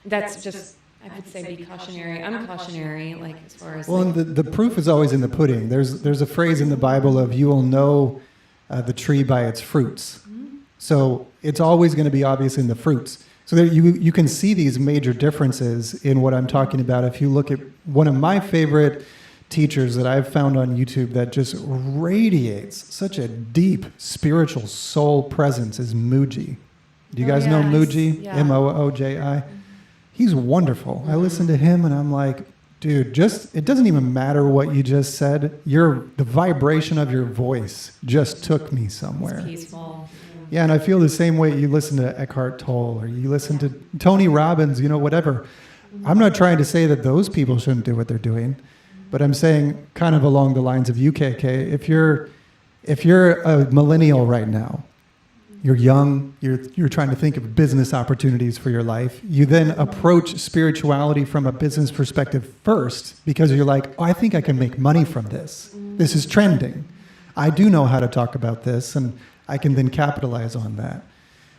That's just, I would say, be cautionary. I'm cautionary, like as far as. Well, and the proof is always in the pudding. There's a phrase in the Bible of you will know the tree by its fruits. So it's always going to be obvious in the fruits. So there you can see these major differences in what I'm talking about. If you look at one of my favorite teachers that I've found on YouTube that just radiates such a deep spiritual soul presence is Mooji. Do you guys know Mooji? Yeah. Mooji? He's wonderful. I listen to him and I'm like, dude, it doesn't even matter what you just said. The vibration of your voice just took me somewhere. It's peaceful. Yeah, and I feel the same way. You listen to Eckhart Tolle or you listen to Tony Robbins, you know, whatever. I'm not trying to say that those people shouldn't do what they're doing, but I'm saying kind of along the lines of UKK, if you're a millennial right now, you're young, you're trying to think of business opportunities for your life. You then approach spirituality from a business perspective first because you're like, oh, I think I can make money from this. This is trending. I do know how to talk about this, and I can then capitalize on that.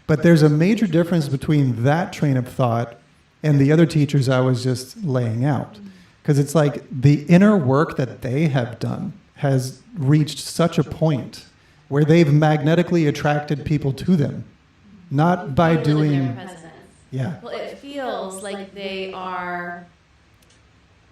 But there's a major difference between that train of thought and the other teachers I was just laying out. Because it's like the inner work that they have done has reached such a point where they've magnetically attracted people to them, not by Feel it in doing. their presence. Yeah. Well, it feels like they are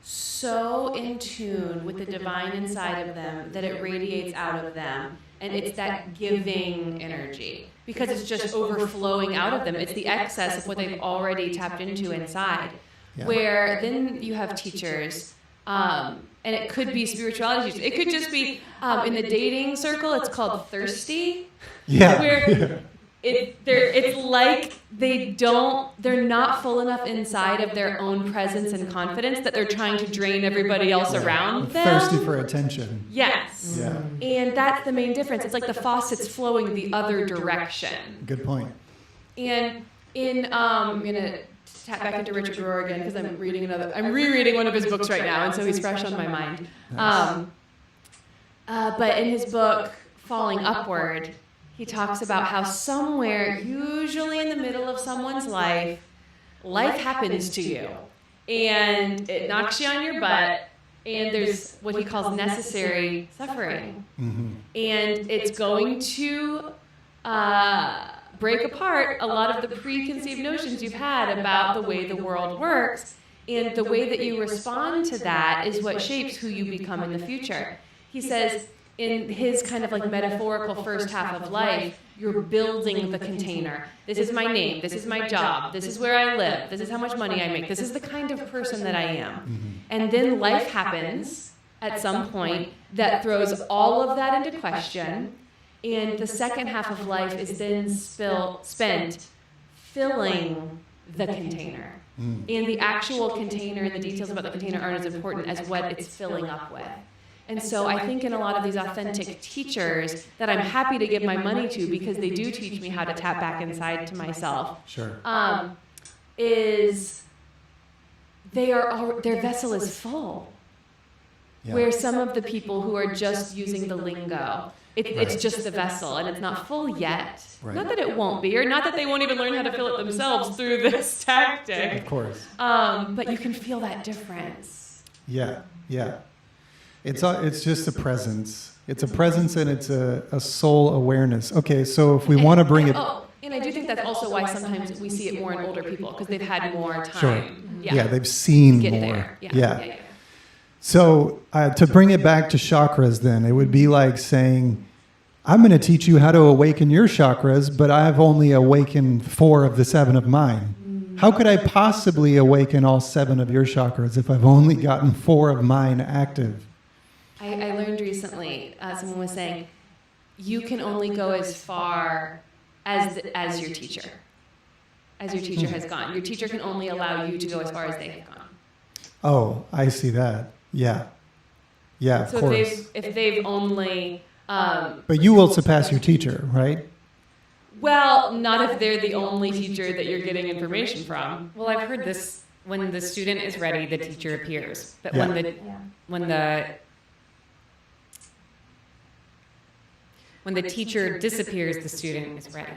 so in tune with the divine inside of them that it radiates out of them. And it's that giving energy because it's just overflowing out of them. It's the excess of what they've already tapped into inside. Yeah. Where then you have teachers, and it could be spirituality teachers. It could just be in the dating circle. It's called thirsty. Yeah. Where it's like they're not full enough inside of their own presence and confidence that they're trying to drain everybody else around them. Thirsty for attention. Yes. Yeah. And that's the main difference. It's like the faucet's flowing the other direction. Good point. And I'm gonna tap back into Richard Rohr again because I'm rereading one of his books right now, and so he's fresh on my mind. But in his book, Falling Upward, he talks about how somewhere, usually in the middle of someone's life happens to you, and it knocks you on your butt, and there's what he calls necessary suffering, and it's going to break apart a lot of the preconceived notions you've had about the way the world works, And the way that you respond to that is what shapes who you become in the future. He says in his kind of like metaphorical first half of life, you're building the container. This is my name. This is my job. This is where I live. This is how much money I make. This is the kind of person that I am. And then life happens at some point that throws all of that into question. And the second half of life is then spent filling the container. And the actual container and the details about the container aren't as important as what it's filling up with. And so I think in a lot of these authentic teachers that I'm happy to give my money to because they do teach me how to tap back inside to myself. Sure. Is their vessel is full. Yeah. Where some of the people who are just using the lingo, it's just the vessel and it's not full yet. Right. Not that it won't be, or not that they won't even learn how to fill it themselves through this tactic. Of course. But you can feel that difference. Yeah, yeah. It's just a presence. It's a presence and it's a soul awareness. Okay, so if we want to bring it... And I do think that's also why sometimes we see it more in older people, because they've had more time. Sure. Yeah, they've seen Get more. there. Yeah. So to bring it back to chakras then, it would be like saying, I'm going to teach you how to awaken your chakras, but I've only awakened 4 of the 7 of mine. How could I possibly awaken all 7 of your chakras if I've only gotten 4 of mine active? I learned recently, someone was saying, you can only go as far as your teacher. As your teacher has gone. Your teacher can only allow you to go as far as they have gone. Oh, I see that. Yeah. Yeah, of course. So if they've only... but you will surpass your teacher, right? Well, not if they're the only teacher that you're getting information from. Well, I've heard this: when the student is ready, the teacher appears. But Yeah. when the teacher disappears, the student is ready.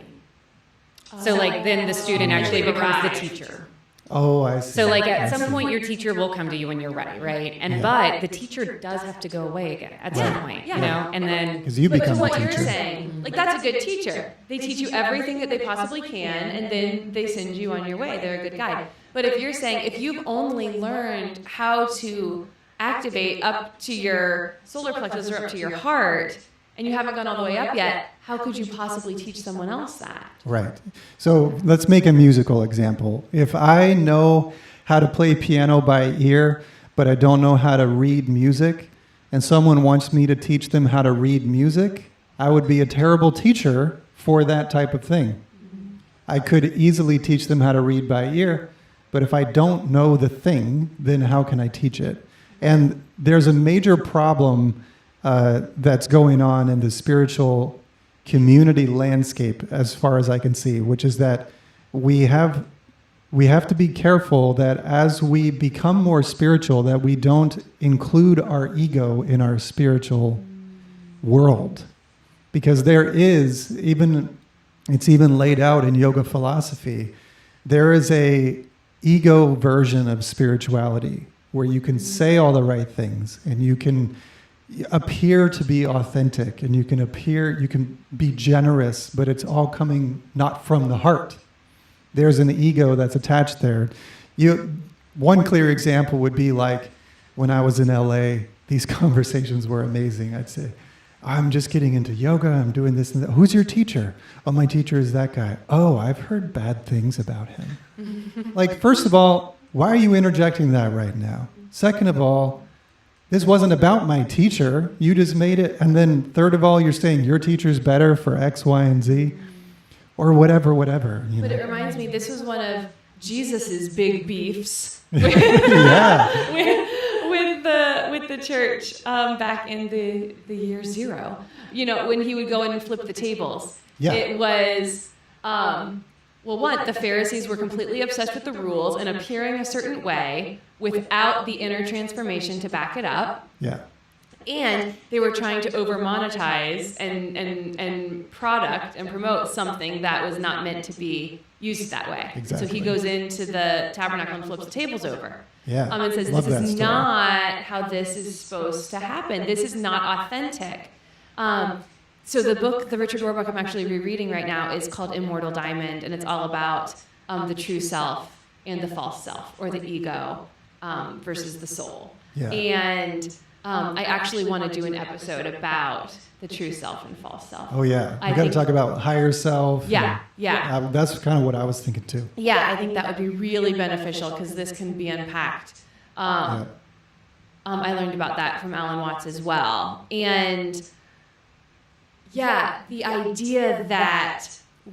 So like then the student actually becomes the teacher. Oh, I see. So like at I some see. point your teacher will come to you when you're ready, right? And Yeah. but the teacher does have to go away again at some point, you know? And then Because you But to become the what you're teacher. saying, like that's a good teacher. They teach you everything that they possibly can, and then they send you on your way. They're a good guide. But if you're saying, if you've only learned how to activate up to your solar plexus or up to your heart, and you haven't gone all the way up yet, how could you possibly teach someone else that? Right. So let's make a musical example. If I know how to play piano by ear, but I don't know how to read music, and someone wants me to teach them how to read music, I would be a terrible teacher for that type of thing. I could easily teach them how to read by ear, but if I don't know the thing, then how can I teach it? And there's a major problem that's going on in the spiritual community landscape, as far as I can see, which is that we have to be careful that as we become more spiritual, that we don't include our ego in our spiritual world, because there is it's even laid out in yoga philosophy. There is a ego version of spirituality where you can say all the right things and you can appear to be authentic and you can be generous, but it's all coming not from the heart. There's an ego that's attached there. One clear example would be like when I was in LA, these conversations were amazing. I'd say, I'm just getting into yoga, I'm doing this and that. Who's your teacher? Oh, my teacher is that guy. Oh, I've heard bad things about him. Like, first of all, why are you interjecting that right now? Second of all, this wasn't about my teacher. You just made it. And then third of all, you're saying your teacher's better for X, Y, and Z, or whatever. But it reminds me, this was one of Jesus's big beefs Yeah. with the church back in the year 0. You know, when he would go in and flip the tables. Yeah. It was, the Pharisees were completely obsessed with the rules and appearing a certain way without the inner transformation to back it up. Yeah. And they were trying to over monetize and product and promote something that was not meant to be used that way. Exactly. So he goes into the tabernacle and flips the tables over. Yeah. And says, Love this that is story. not how this is supposed to happen. This is not authentic. So the book, the Richard Rohr book I'm actually rereading right now is called Immortal Diamond, and it's all about the true self and the false self, or the ego. versus the soul. Yeah. And I actually want to do an episode about the true self and false self. Oh yeah, I we got to think- talk about higher self. Yeah, yeah. That's kind of what I was thinking too. Yeah, I think that would be really beneficial because this can be unpacked. Yeah. I learned about that from Alan Watts as well. And yeah, the idea that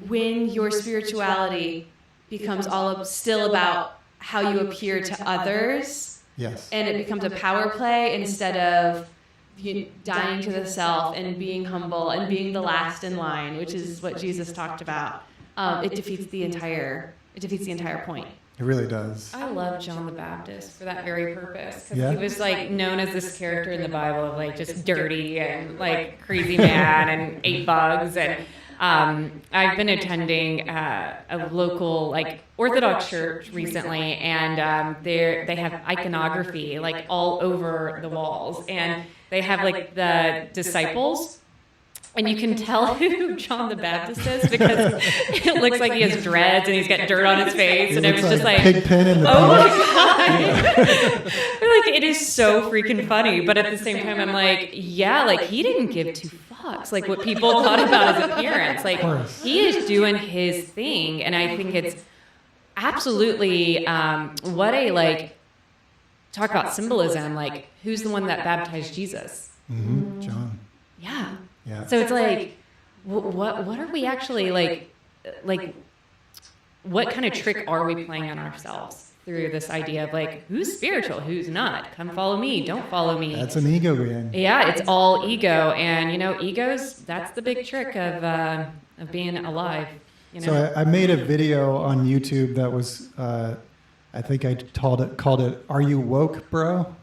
when your spirituality becomes still about how you appear to others, Yes. and it becomes a power play instead of dying to the self and being humble and being the last in line, which is what Jesus talked about. It defeats the entire point. It really does. I love John the Baptist for that very purpose because Yeah? he was like known as this character in the Bible of like just dirty and like crazy man and ate bugs. And I've been attending a local like Orthodox church recently, and they have iconography like all over the walls, and they have like the disciples. And you can tell who John the Baptist is because it looks like he has dreads and he's got dirt on his face. And it was just like, Pigpen in the oh my penis. God. Like, it is so freaking funny. But at the same time, I'm like, yeah, like he didn't give two fucks. Like what people thought about his appearance. Like he is doing his thing. And I think it's absolutely what a like, talk about symbolism. Like who's the one that baptized Jesus? Mm-hmm. John. Yeah. Yeah. So it's like, what are we actually like, what kind of trick are we playing on ourselves through this idea of like, who's spiritual, who's not? Come follow me, don't follow me. That's an ego game. Yeah, it's all ego, and egos. That's the big trick of being alive. So I made a video on YouTube that was, I think I called it, "Are You Woke, Bro?"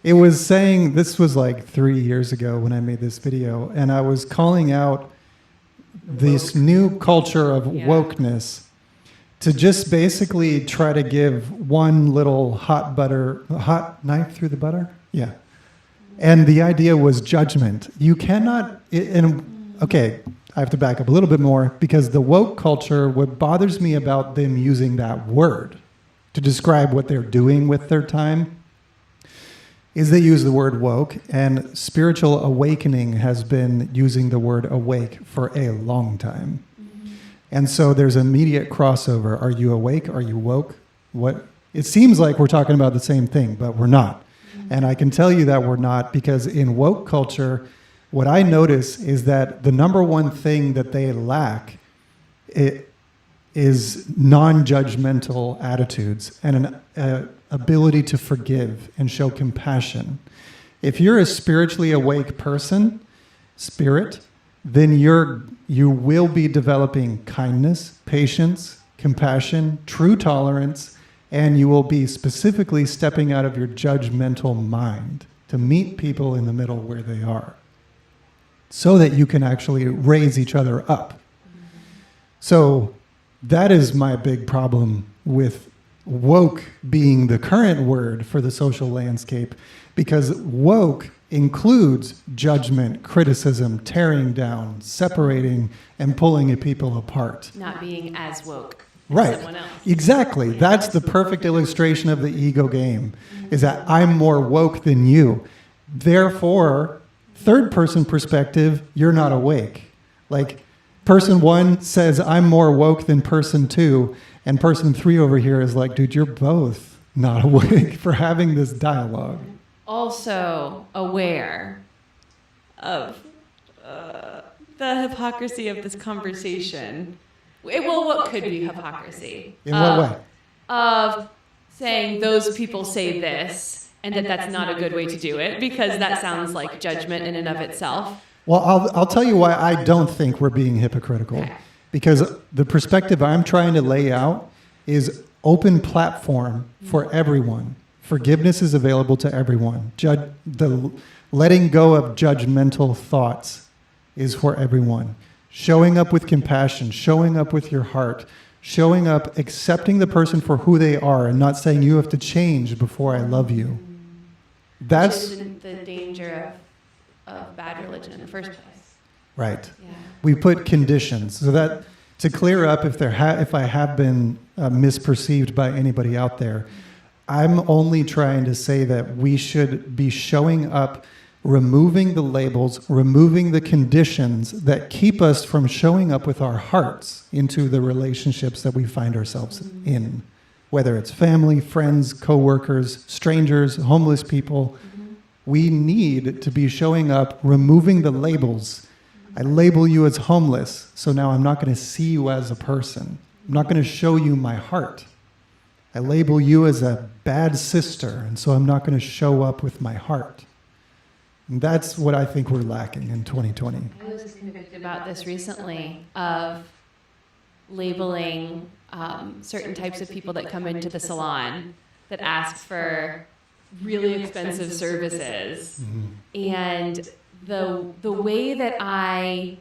It was saying, this was like 3 years ago when I made this video, and I was calling out this new culture of wokeness to just basically try to give one little hot knife through the butter? Yeah. And the idea was judgment. You cannot, okay, I have to back up a little bit more because the woke culture, what bothers me about them using that word to describe what they're doing with their time is they use the word woke, and spiritual awakening has been using the word awake for a long time. Mm-hmm. And so there's immediate crossover. Are you awake? Are you woke? What? It seems like we're talking about the same thing, but we're not. Mm-hmm. And I can tell you that we're not because in woke culture, what I notice is that the number one thing that they lack is non-judgmental attitudes and an ability to forgive and show compassion. If you're a spiritually awake person, then you will be developing kindness, patience, compassion, true tolerance, and you will be specifically stepping out of your judgmental mind to meet people in the middle where they are, so that you can actually raise each other up. So that is my big problem with woke being the current word for the social landscape, because woke includes judgment, criticism, tearing down, separating, and pulling people apart. Not being as woke Right. as someone else. Exactly. That's the perfect illustration of the ego game, is that I'm more woke than you. Therefore, third person perspective, you're not awake. Like, person one says, I'm more woke than person two, and person three over here is like, dude, you're both not awake for having this dialogue. Also aware of the hypocrisy of this conversation. Well, what could be hypocrisy? In what way? Of saying those people say this, and that's not a good way to do it, because that sounds like judgment in and of itself. Well, I'll tell you why I don't think we're being hypocritical. Okay. Because the perspective I'm trying to lay out is open platform for everyone. Forgiveness is available to everyone. The letting go of judgmental thoughts is for everyone. Showing up with compassion, showing up with your heart, showing up, accepting the person for who they are and not saying you have to change before I love you. That's Which is the danger of bad religion in the first place. right. Yeah. We put conditions. So that, To clear up if I have been misperceived by anybody out there, I'm only trying to say that we should be showing up, removing the labels, removing the conditions that keep us from showing up with our hearts into the relationships that we find ourselves in. Whether it's family, friends, coworkers, strangers, homeless people, we need to be showing up, removing the labels. I label you as homeless, so now I'm not going to see you as a person. I'm not going to show you my heart. I label you as a bad sister, and so I'm not going to show up with my heart. And that's what I think we're lacking in 2020. I was convicted about this recently of labeling certain types of people that come into the salon that ask for really expensive services. And the way that I'm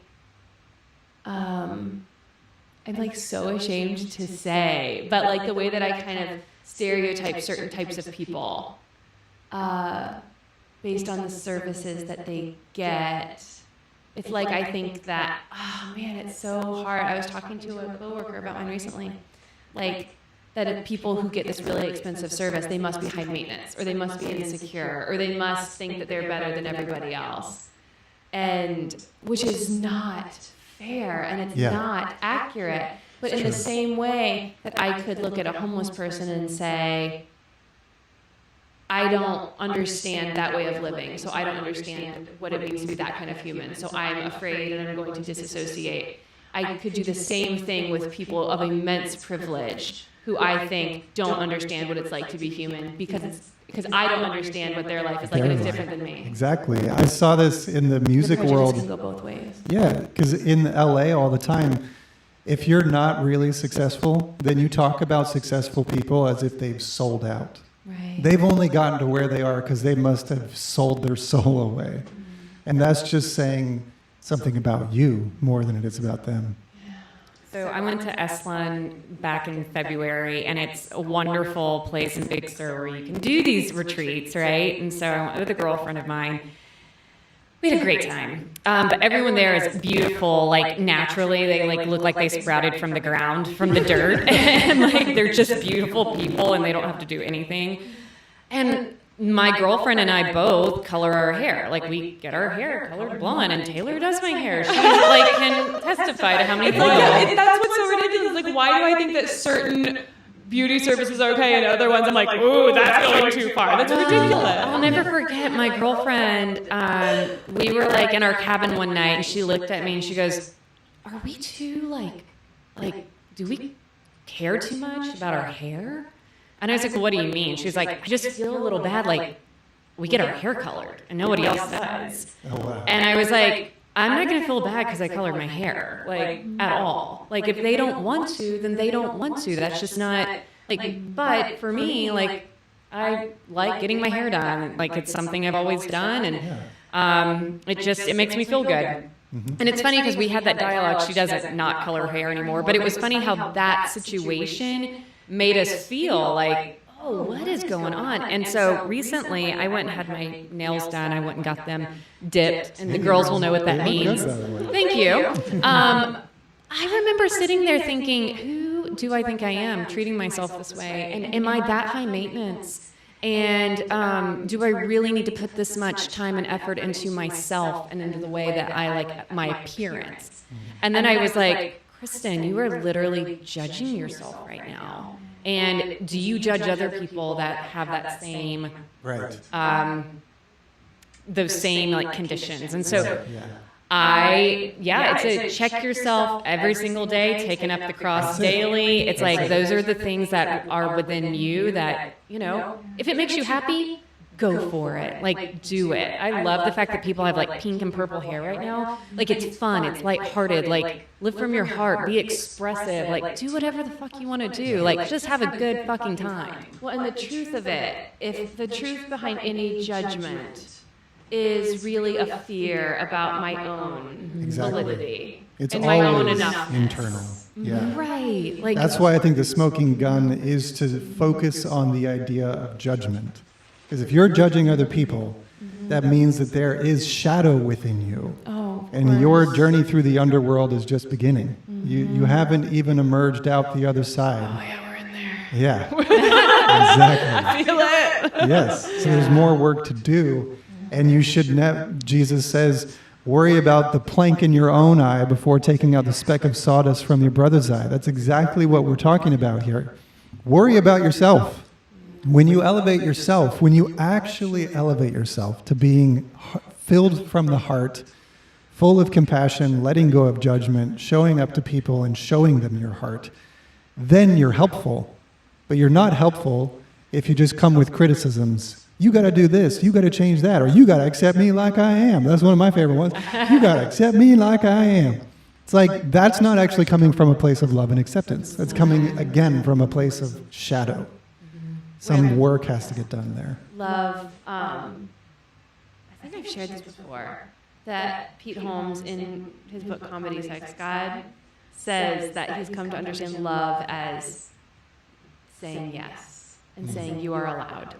like so ashamed to say, but like the way that I kind of stereotype certain types of people based on the services that they get. It's like I think that, oh man, it's so hard. I was talking to a coworker about mine recently, like that if people who get this really expensive service, they must be high maintenance, or they must be insecure, or they must think that they're better than everybody else, and which is not fair, and it's not accurate. But in the same way that I could look at a homeless person and say, I don't understand that way of living, so I don't understand what it means to be that kind of human, so I'm afraid and I'm going to disassociate. I could do the same thing with people of immense privilege who I think don't understand what it's like to be human because I don't understand what their life is like, and it's different than me. Exactly. I saw this in the music world. Can go both ways. Yeah, because in LA all the time, if you're not really successful, then you talk about successful people as if they've sold out. Right. They've only gotten to where they are because they must have sold their soul away. And that's just saying something about you more than it is about them. So I went to Esalen back in February, and it's a wonderful place in Big Sur where you can do these retreats, right? And so I went with a girlfriend of mine. We had a great time. But everyone there is beautiful, like naturally. They like look like they sprouted from the ground, from the dirt. And like they're just beautiful people and they don't have to do anything. And my girlfriend and I both color our hair. Like we get our hair colored blonde, and Taylor does my hair. She like can testify to how many people. That's what's so ridiculous. Like, why do I think that certain beauty services are okay and other ones I'm like, ooh, that's going too far. That's ridiculous. I'll never forget my girlfriend. We were like in our cabin one night, and she looked at me and she goes, "Are we too like, do we care too much about our hair?" And I was like, "Well, what do you mean?" She was like, "I just feel a little bad. Like we get our hair colored and nobody else does." Oh, wow. And I was like, I'm not going to feel bad because I colored my hair, like, at all. Like, if they don't want to, then they don't want to. That's just not, like, but for me, like, I like getting my hair done. Like, it's something I've always done, and it makes me feel good. And it's funny because we had that dialogue. She doesn't not color her hair anymore, but it was funny how that situation made us feel like, oh, what is going on? And so recently, I went and had my nails done. I went and got them dipped, and the girls will know what that means. Thank you. I remember sitting there thinking, who do I think I am, treating myself this way? And am I that high maintenance? And do I really need to put this much time and effort into myself and into the way that I like my appearance? And then I was like, Kristen, you are literally judging yourself right now. And do you judge other people that have that same, those same like conditions? And so it's a check yourself every single day, taking up the cross daily. It's like those are the things that are within you that, you know, if it makes you happy, go for it. Like, do it. I love the fact that people have like pink and purple hair right now. Like, it's fun. It's lighthearted. Like, live from your heart. Be expressive. Like, do whatever the fuck you want to do. Like, just have a good fucking time. Well, and the truth of it, if the truth behind any judgment is really a fear about my own validity. It's and my own always enoughness. internal. Yeah. Right. Like, That's why I think the smoking gun is to focus on the idea of judgment. Because if you're judging other people, that means that there is shadow within you. Oh, And your journey through the underworld is just beginning. You haven't even emerged out the other side. Oh yeah, we're in there. Yeah, exactly. I feel it. Yes, so there's more work to do. And you should Jesus says, worry about the plank in your own eye before taking out the speck of sawdust from your brother's eye. That's exactly what we're talking about here. Worry about yourself. When you elevate yourself, when you actually elevate yourself to being filled from the heart, full of compassion, letting go of judgment, showing up to people and showing them your heart, then you're helpful. But you're not helpful if you just come with criticisms. You got to do this, you got to change that, or you got to accept me like I am. That's one of my favorite ones. You got to accept me like I am. It's like, that's not actually coming from a place of love and acceptance. That's coming, again, from a place of shadow. Some work has to get done there. Love, I think I've shared this before, that Pete Holmes in his book Comedy Sex God says that he's come to understand love as saying yes and saying you are allowed.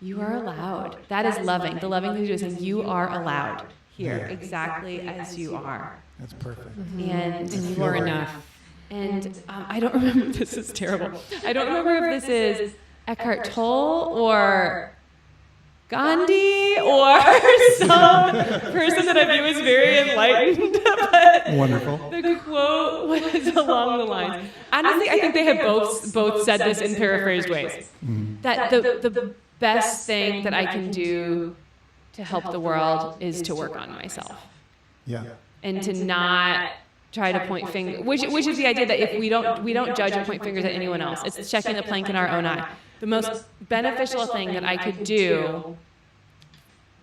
You are allowed. That is loving. The loving thing to do is saying you are allowed here exactly as you are. That's perfect. And you are enough. And I don't remember, this is terrible. I don't remember if this is Eckhart Tolle or Gandhi or some person that I view as very enlightened. But Wonderful. the quote was along the lines. Honestly, I think they have both said this in paraphrased ways. That the best thing that I can do to help the world is to work on myself. Yeah. And to not try to point fingers, which is the idea that if we don't judge and point fingers at anyone else, it's checking the plank in our own eye. The most beneficial thing that I could do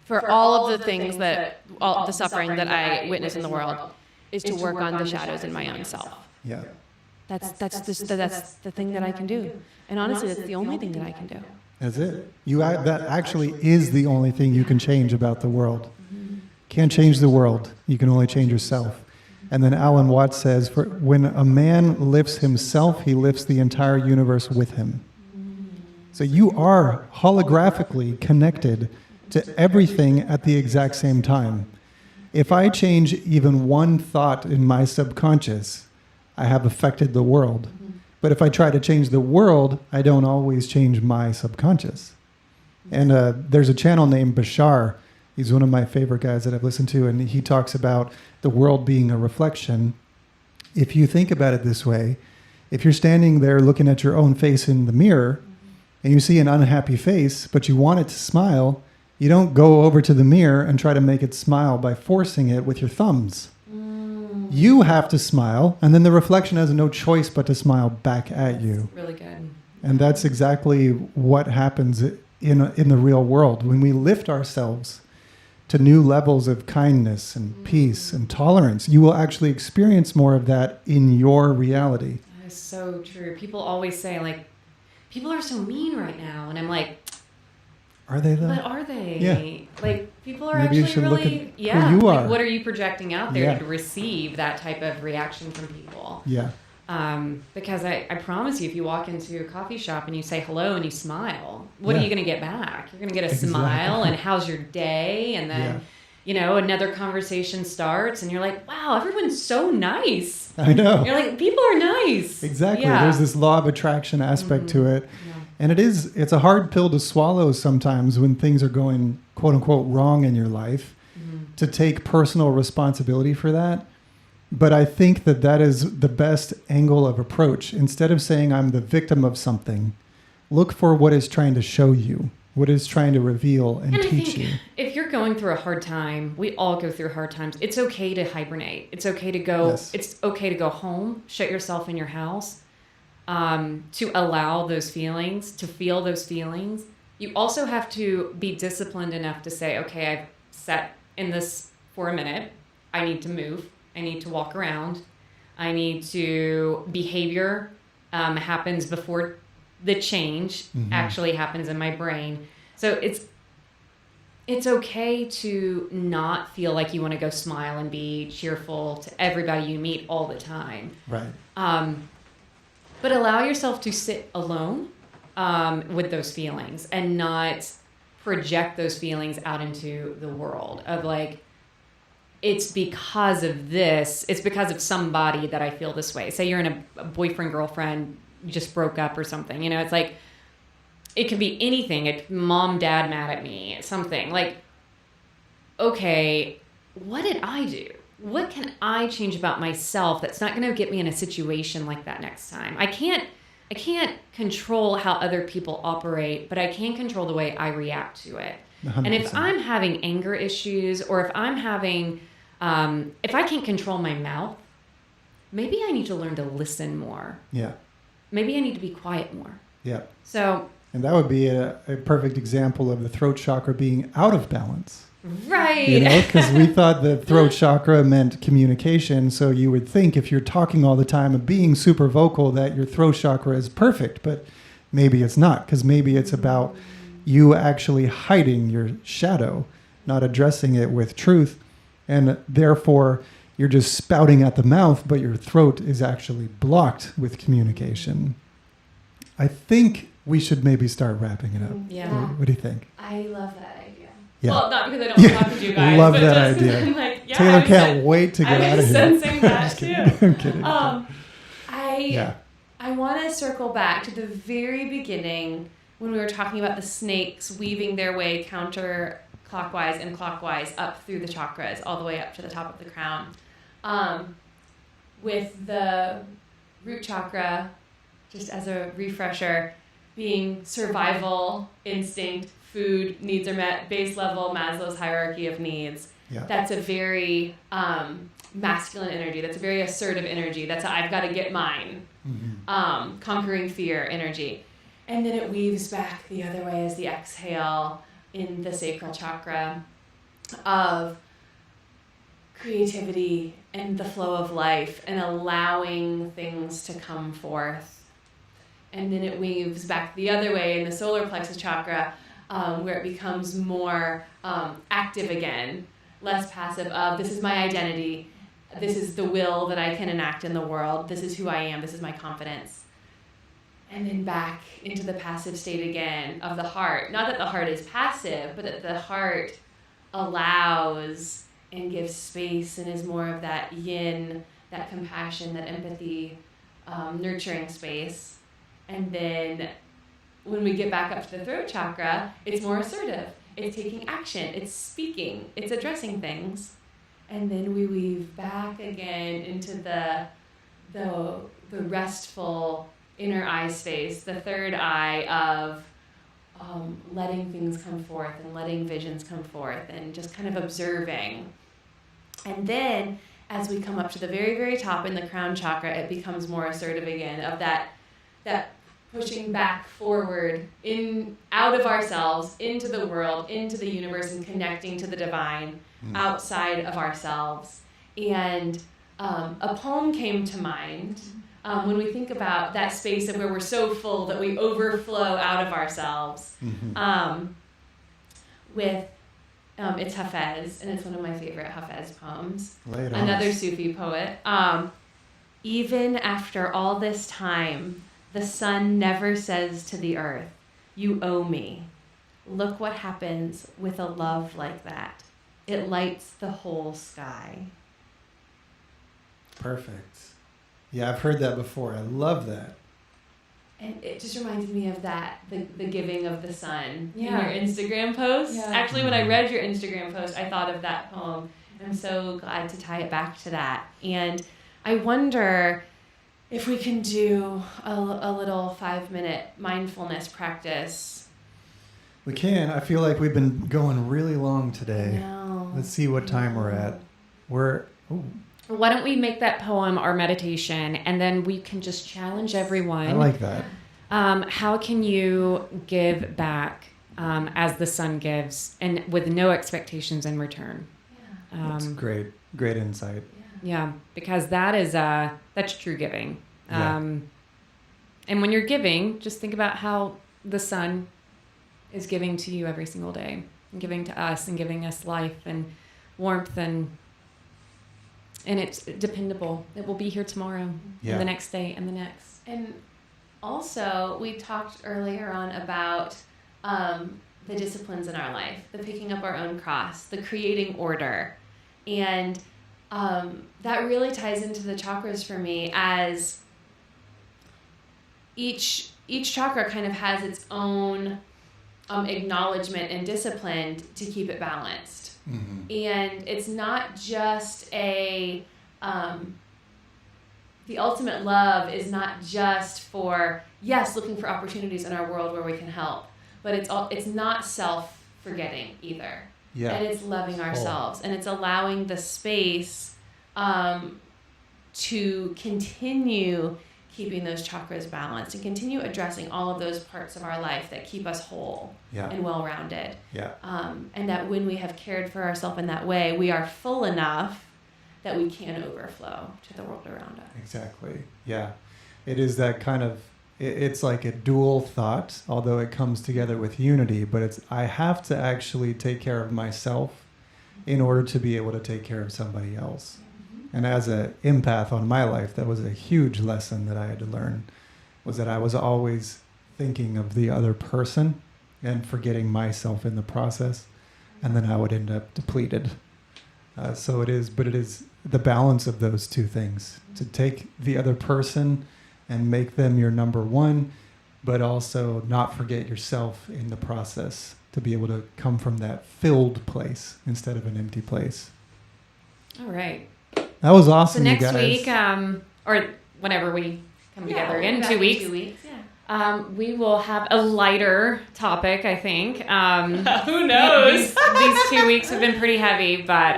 for all of the things all the suffering that I witness in the world is to work on the shadows in my own self. Yeah. That's the thing that I can do. And honestly, that's the only thing that I can do. That's it. That actually is the only thing you can change about the world. Can't change the world. You can only change yourself. And then Alan Watts says, when a man lifts himself, he lifts the entire universe with him. So you are holographically connected to everything at the exact same time. If I change even one thought in my subconscious, I have affected the world. But if I try to change the world, I don't always change my subconscious. And there's a channel named Bashar. He's one of my favorite guys that I've listened to, and he talks about the world being a reflection. If you think about it this way, if you're standing there looking at your own face in the mirror, and you see an unhappy face, but you want it to smile, you don't go over to the mirror and try to make it smile by forcing it with your thumbs. You have to smile, and then the reflection has no choice but to smile back at you. Really good. And that's exactly what happens in the real world. When we lift ourselves to new levels of kindness and peace and tolerance, you will actually experience more of that in your reality. That is so true. People always say, like, people are so mean right now. And I'm like, are they though? but are they? Yeah. Like, people are Maybe you actually should really, look at who you like, are. what are you projecting out there Yeah. to receive that type of reaction from people? Yeah. Because I promise you, if you walk into a coffee shop and you say hello and you smile, what are Yeah. you going to get back? You're going to get a Exactly. smile and how's your day? And then, another conversation starts and you're like, wow, everyone's so nice. I know. You're like, people are nice. Exactly. Yeah. There's this law of attraction aspect to it. Yeah. And it's a hard pill to swallow sometimes when things are going, quote unquote, wrong in your life, to take personal responsibility for that. But I think that is the best angle of approach. Instead of saying I'm the victim of something, look for what it's trying to show you, what it's trying to reveal and I teach think you. if you're going through a hard time, we all go through hard times. It's okay to hibernate. It's okay to go. Yes. It's okay to go home, shut yourself in your house, to allow those feelings, to feel those feelings. You also have to be disciplined enough to say, okay, I've sat in this for a minute. I need to move. I need to walk around. I need to behavior happens before the change actually happens in my brain. So it's okay to not feel like you want to go smile and be cheerful to everybody you meet all the time. Right. But allow yourself to sit alone with those feelings and not project those feelings out into the world of like, it's because of this. It's because of somebody that I feel this way. Say you're in a boyfriend, girlfriend, you just broke up or something. You know, it's like, it could be anything. It's mom, dad mad at me, something. Like, okay, what did I do? What can I change about myself that's not going to get me in a situation like that next time? I can't control how other people operate, but I can control the way I react to it. 100%. And if I'm having anger issues, or if I'm having, if I can't control my mouth, maybe I need to learn to listen more. Yeah. Maybe I need to be quiet more. Yeah. So. And that would be a perfect example of the throat chakra being out of balance. Right. You know, because we thought the throat chakra meant communication. So you would think if you're talking all the time and being super vocal that your throat chakra is perfect, but maybe it's not, because maybe it's about you actually hiding your shadow, not addressing it with truth. And therefore, you're just spouting at the mouth, but your throat is actually blocked with communication. I think we should maybe start wrapping it up. Yeah. What do you think? I love that idea. Yeah. Well, not because I don't want to talk to you guys. Love but that just 'cause idea. I'm like, yeah, Taylor can't wait to get out of here. I was sensing that too. I'm kidding. I want to circle back to the very beginning when we were talking about the snakes weaving their way counterclockwise and clockwise up through the chakras, all the way up to the top of the crown. With the root chakra, just as a refresher, being survival, instinct, food, needs are met, base level, Maslow's hierarchy of needs. Yeah. That's a very masculine energy. That's a very assertive energy. That's a I've got to get mine, conquering fear energy. And then it weaves back the other way as the exhale in the sacral chakra of creativity and the flow of life and allowing things to come forth. And then it weaves back the other way in the solar plexus chakra, where it becomes more active again, less passive of this is my identity, this is the will that I can enact in the world, this is who I am, this is my confidence. And then back into the passive state again of the heart. Not that the heart is passive, but that the heart allows and gives space and is more of that yin, that compassion, that empathy, nurturing space. And then when we get back up to the throat chakra, it's more assertive. It's taking action. It's speaking. It's addressing things. And then we weave back again into the restful inner eye space, the third eye of letting things come forth and letting visions come forth and just kind of observing. And then as we come up to the very, very top in the crown chakra, it becomes more assertive again of that pushing back forward out of ourselves, into the world, into the universe, and connecting to the divine outside of ourselves. And a poem came to mind when we think about that space of where we're so full that we overflow out of ourselves. It's Hafez, and it's one of my favorite Hafez poems. Another Sufi poet. Even after all this time, the sun never says to the earth, "You owe me." Look what happens with a love like that. It lights the whole sky. Perfect. Yeah, I've heard that before. I love that. And it just reminded me of that, the giving of the sun in your Instagram post. Yeah. Actually, when I read your Instagram post, I thought of that poem. I'm so glad to tie it back to that. And I wonder if we can do a little 5-minute mindfulness practice. We can. I feel like we've been going really long today. No. Let's see what time we're at. Why don't we make that poem our meditation, and then we can just challenge everyone. I like that. How can you give back as the sun gives, and with no expectations in return? Yeah. That's great. Great insight. Yeah, because that's true giving. And when you're giving, just think about how the sun is giving to you every single day, and giving to us, and giving us life and warmth, and it's dependable. It will be here tomorrow, and the next day, and the next. And also, we talked earlier on about the disciplines in our life, the picking up our own cross, the creating order. And that really ties into the chakras for me, as each chakra kind of has its own acknowledgement and discipline to keep it balanced. Mm-hmm. And it's not just the ultimate love is not just for, yes, looking for opportunities in our world where we can help, but it's not self-forgetting either. Yeah. And it's loving ourselves, and it's allowing the space to continue keeping those chakras balanced and continue addressing all of those parts of our life that keep us whole and well-rounded. Yeah. And that when we have cared for ourselves in that way, we are full enough that we can overflow to the world around us. Exactly. Yeah. It is that kind of, it's like a dual thought, although it comes together with unity, but I have to actually take care of myself in order to be able to take care of somebody else. And as an empath on my life, that was a huge lesson that I had to learn, was that I was always thinking of the other person and forgetting myself in the process. And then I would end up depleted. So it is the balance of those two things, to take the other person and make them your number one, but also not forget yourself in the process, to be able to come from that filled place instead of an empty place. All right. That was awesome, So you next guys. week, or whenever we come together again, back 2 in weeks, 2 weeks. Yeah. we will have a lighter topic, I think. Who knows? These 2 weeks have been pretty heavy, but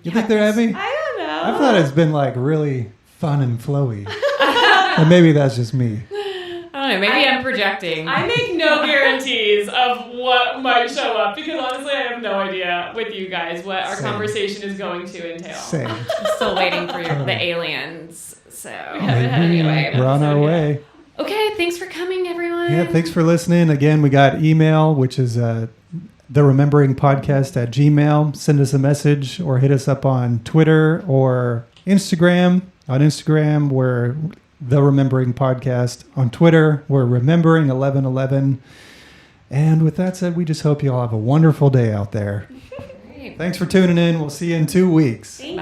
You think they're heavy? I don't know. I thought it's been like really fun and flowy. And maybe that's just me. I don't know. Maybe I'm projecting. I make no guarantees of what might show up, because honestly, I have no idea with you guys what our Same. conversation is going to entail. Same. I'm still waiting for the aliens. So Anyway, We're on our way. Okay, thanks for coming, everyone. Yeah, thanks for listening. Again, we got email, which is the Remembering Podcast at Gmail. Send us a message or hit us up on Twitter or Instagram. On Instagram, we're The Remembering Podcast. On Twitter, we're Remembering 1111. And with that said, we just hope you all have a wonderful day out there. Great. Thanks for tuning in. We'll see you in 2 weeks. Bye.